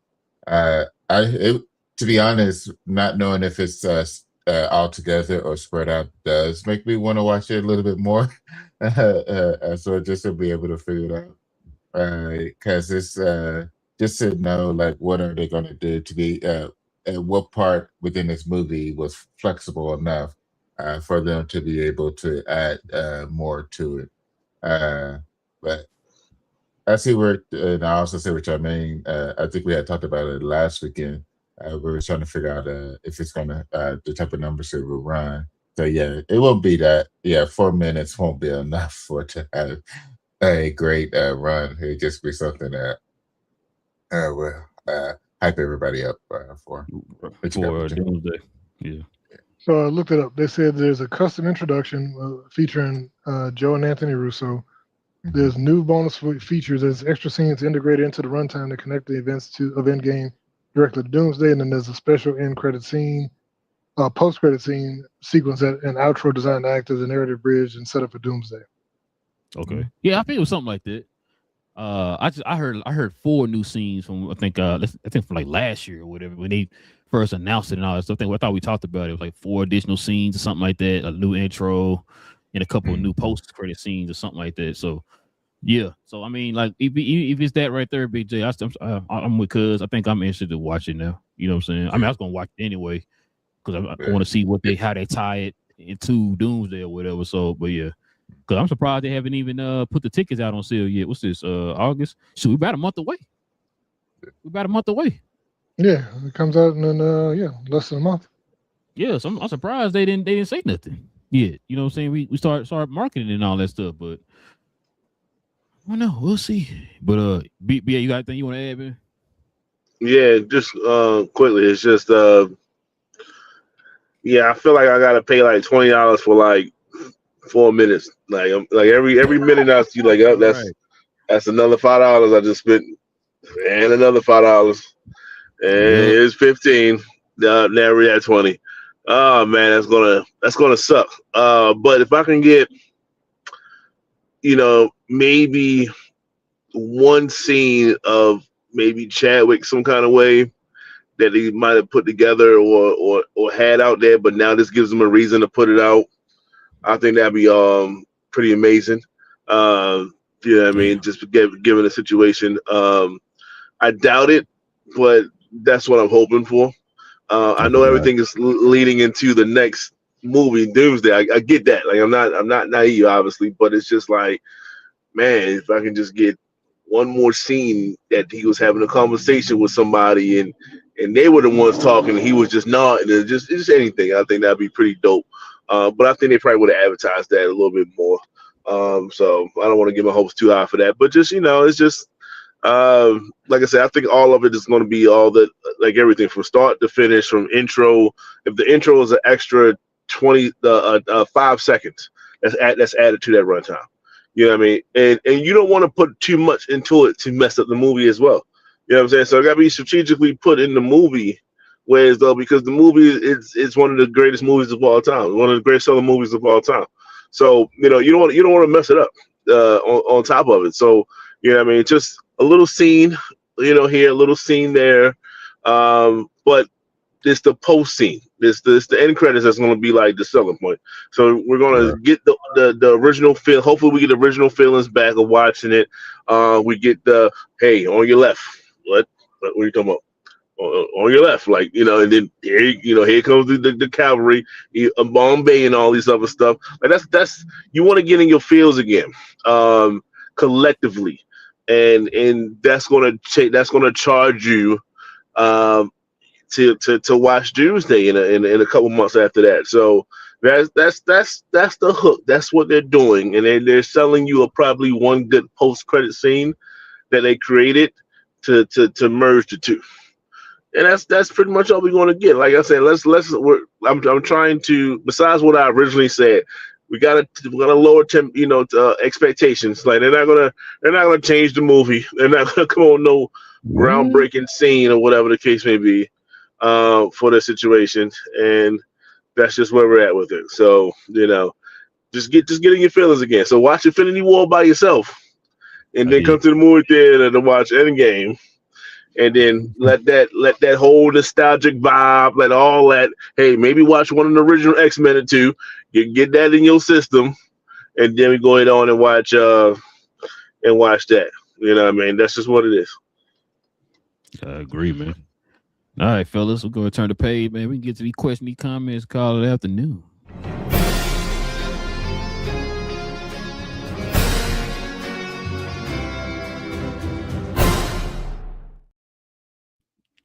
To be honest, not knowing if it's all together or spread out does make me want to watch it a little bit more. So just to be able to figure it out. Because it's just to know, like, what are they going to do to be and what part within this movie was flexible enough for them to be able to add more to it. But I see where, and I also see what y'all mean. I think we had talked about it last weekend. We were trying to figure out if it's going to the type of numbers it will run. So yeah, it won't be that. Yeah, 4 minutes won't be enough for it to have a great run. It'd just be something that will hype everybody up for Doomsday. Yeah. So I looked it up. They said there's a custom introduction featuring Joe and Anthony Russo. Mm-hmm. There's new bonus features. There's extra scenes integrated into the runtime to connect the events of Endgame directly to Doomsday, and then there's a special end credit scene, post credit scene sequence, an outro designed to act as a narrative bridge and set up for Doomsday. Okay. Yeah, I think it was something like that. I heard 4 new scenes from I think from like last year or whatever when they first announced it and all that stuff. I thought we talked about it. It was like 4 additional scenes or something like that, a new intro and a couple of new post credit scenes or something like that. So yeah. So I mean, like if it's that right there, Big J, I'm with cuz. I think I'm interested to watch it now. You know what I'm saying? I mean, I was gonna watch it anyway because I want to see how they tie it into Doomsday or whatever. So, but yeah. Because I'm surprised they haven't even put the tickets out on sale yet. What's this? August? So we're about a month away. Yeah, it comes out in less than a month. Yeah, so I'm surprised they didn't say nothing yet. You know what I'm saying? We start marketing and all that stuff, but I don't know. We'll see. But BA, you got anything you want to add, man? Yeah, just quickly, it's just yeah, I feel like I gotta pay like $20 for like 4 minutes. Like every minute I see like, oh, All right. that's another $5 I just spent, and another $5, and it's 15. Now we're at 20. Oh man, that's gonna suck. But if I can get, maybe one scene of maybe Chadwick some kind of way that he might have put together or had out there, but now this gives him a reason to put it out. I think that'd be pretty amazing. You know what I mean? Just given the situation. I doubt it, but that's what I'm hoping for. I know everything is leading into the next movie, Doomsday. I get that. Like I'm not naive, obviously, but it's just like, man, if I can just get one more scene that he was having a conversation with somebody and they were the ones talking and he was just nodding and just anything, I think that'd be pretty dope. But I think they probably would have advertised that a little bit more. So I don't want to get my hopes too high for that. But just, it's just like I said, I think all of it is going to be all that, like everything from start to finish, from intro. If the intro is an extra 5 seconds, that's added to that runtime. You know what I mean? And you don't want to put too much into it to mess up the movie as well. You know what I'm saying? So it got to be strategically put in the movie, whereas though, because the movie is one of the greatest movies of all time, one of the greatest selling movies of all time. So you don't want to mess it up on top of it. So you know what I mean? Just a little scene, here, a little scene there, but it's the post scene. This the end credits that's going to be like the selling point. So we're going to get the original feel. Hopefully, we get the original feelings back of watching it. We get the hey on your left. What are you talking about? On your left, like and then here comes the cavalry, Bombay and all these other stuff. Like that's you want to get in your feels again, collectively, and that's gonna charge you. To watch Doomsday in a couple months after that. So that's the hook. That's what they're doing, and they're selling you probably one good post credit scene that they created to merge the two. And that's pretty much all we're going to get. Like I said, I'm trying to, besides what I originally said, we're gonna lower expectations. Like they're not gonna change the movie. They're not gonna come on no groundbreaking scene or whatever the case may be for the situation, and that's just where we're at with it. So just getting your feelings again. So watch Infinity War by yourself, and then come to the movie theater to watch Endgame, and then let that whole nostalgic vibe, let all that. Hey, maybe watch one of the original X-Men or two. You get that in your system, and then we go ahead on and watch that. You know what I mean? That's just what it is. I agree, man. All right, fellas, we're going to turn the page, man. We can get to these questions, these comments, call it afternoon.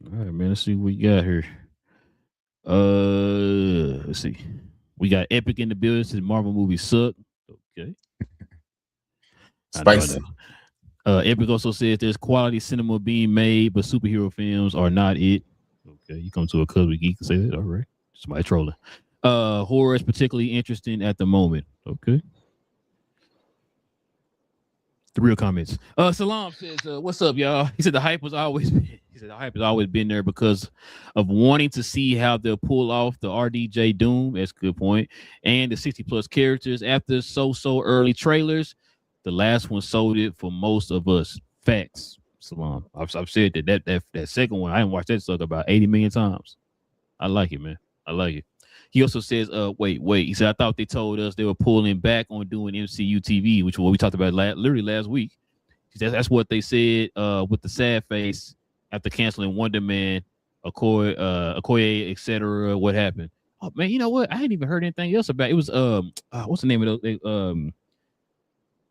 All right, man. Let's see what we got here. Let's see. We got Epic in the building. Says Marvel movies suck. Okay. Spicy. Epic also says there's quality cinema being made, but superhero films are not it. Okay, you come to a club with Geek and say that. All right. Somebody trolling. Horror is particularly interesting at the moment. Okay. The real comments. Salam says, "What's up, y'all?" He said the hype has always been there because of wanting to see how they'll pull off the RDJ Doom. That's a good point. And the 60+ characters after so early trailers. The last one sold it for most of us. Facts. Salam. I've said that second one. I didn't watch that sucker about 80 million times. I like it, man. I like it. He also says, wait. He said, I thought they told us they were pulling back on doing MCU TV, which is what we talked about literally last week. That's what they said with the sad face after canceling Wonder Man, Okoye, etc. What happened? Oh man, you know what? I hadn't even heard anything else about it. It was what's the name of those?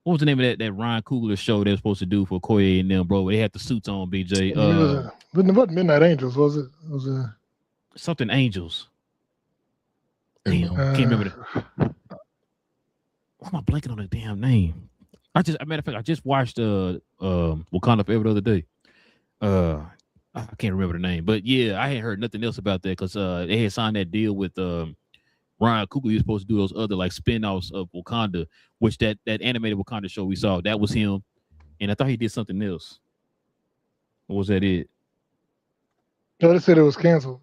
What what was the name of that Ryan Coogler show they were supposed to do for Koye and them, bro? They had the suits on, Big J. It wasn't Midnight Angels, was it? It was something Angels. Damn, can't remember that. Why am I blanking on the damn name? As a matter of fact, I just watched Wakanda Forever the other day. I can't remember the name, but yeah, I hadn't heard nothing else about that because they had signed that deal with Ryan Coogler. He was supposed to do those other like spin-offs of Wakanda, which that animated Wakanda show we saw, that was him. And I thought he did something else. Or was that it? No, they said it was canceled.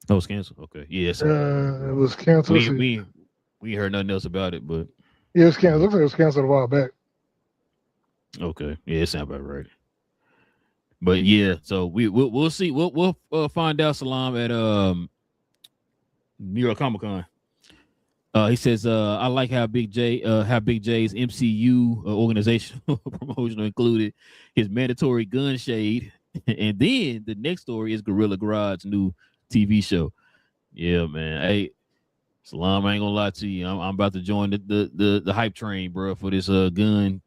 Oh, it was canceled. Okay. Yeah. It was canceled. We heard nothing else about it, but yeah, it was canceled. It looks like it was canceled a while back. Okay. Yeah, it sounds about right. But yeah, so we'll see. We'll find out, Salam, at New York Comic Con. He says, I like how Big J's MCU organizational promotion included his mandatory gun shade. And then the next story is Gorilla Grodd's new TV show. Yeah, man. Hey, Salam, I ain't gonna lie to you. I'm about to join the hype train, bro, for this gun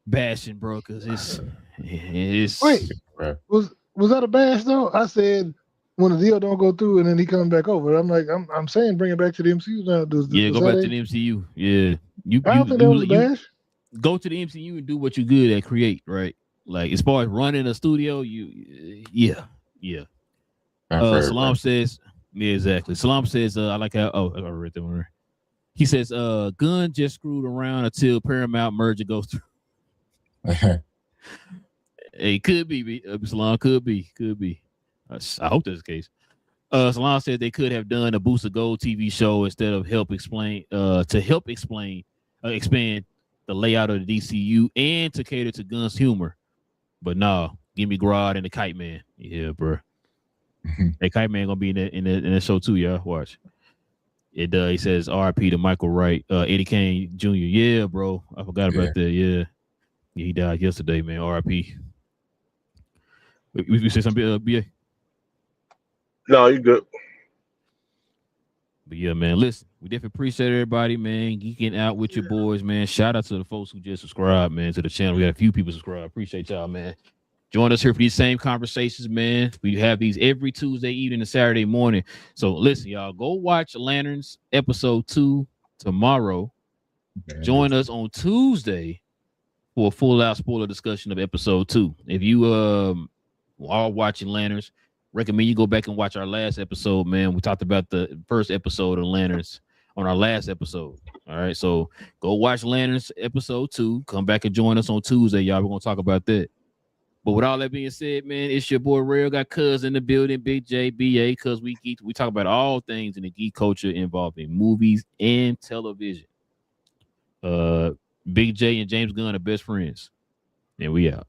bashing, bro, because it's wait. Was that a bash though? I said when the deal don't go through and then he comes back over. I'm like, I'm saying bring it back to the MCU now. Go back to the MCU. Yeah. I don't think that was a bash. Go to the MCU and do what you're good at, create, right? Like as far as running a studio, yeah. Salam says, yeah, exactly. Salam says, I like how I read that one. He says, Gunn just screwed around until Paramount merger goes through. It could be, Salam, could be. I hope that's the case. Salam said they could have done a Booster Gold TV show instead of expand the layout of the DCU and to cater to Gunn's humor. But no, give me Grodd and the Kite Man. Yeah, bro. Hey, Kite Man gonna be in that show too, y'all. Watch. It he says RIP to Michael Wright, Eddie Kane Jr. Yeah, bro. I forgot about that. Yeah, he died yesterday, man. RIP. We say something, BA? No, you're good. But yeah, man, listen, we definitely appreciate everybody, man, geeking out with your boys, man. Shout out to the folks who just subscribed, man, to the channel. We got a few people subscribed. Appreciate y'all, man. Join us here for these same conversations, man. We have these every Tuesday evening and Saturday morning. So listen, y'all, go watch Lanterns episode 2 tomorrow. Join us on Tuesday for a full-out spoiler discussion of episode 2. If you are watching Lanterns, recommend you go back and watch our last episode, man. We talked about the first episode of Lanterns on our last episode. All right, so go watch Lanterns episode 2. Come back and join us on Tuesday, y'all. We're gonna talk about that. But with all that being said, man, it's your boy Rail. Got Cuz in the building, Big J, BA, Cuz we talk about all things in the geek culture involving movies and television. Big J and James Gunn are best friends. And we out.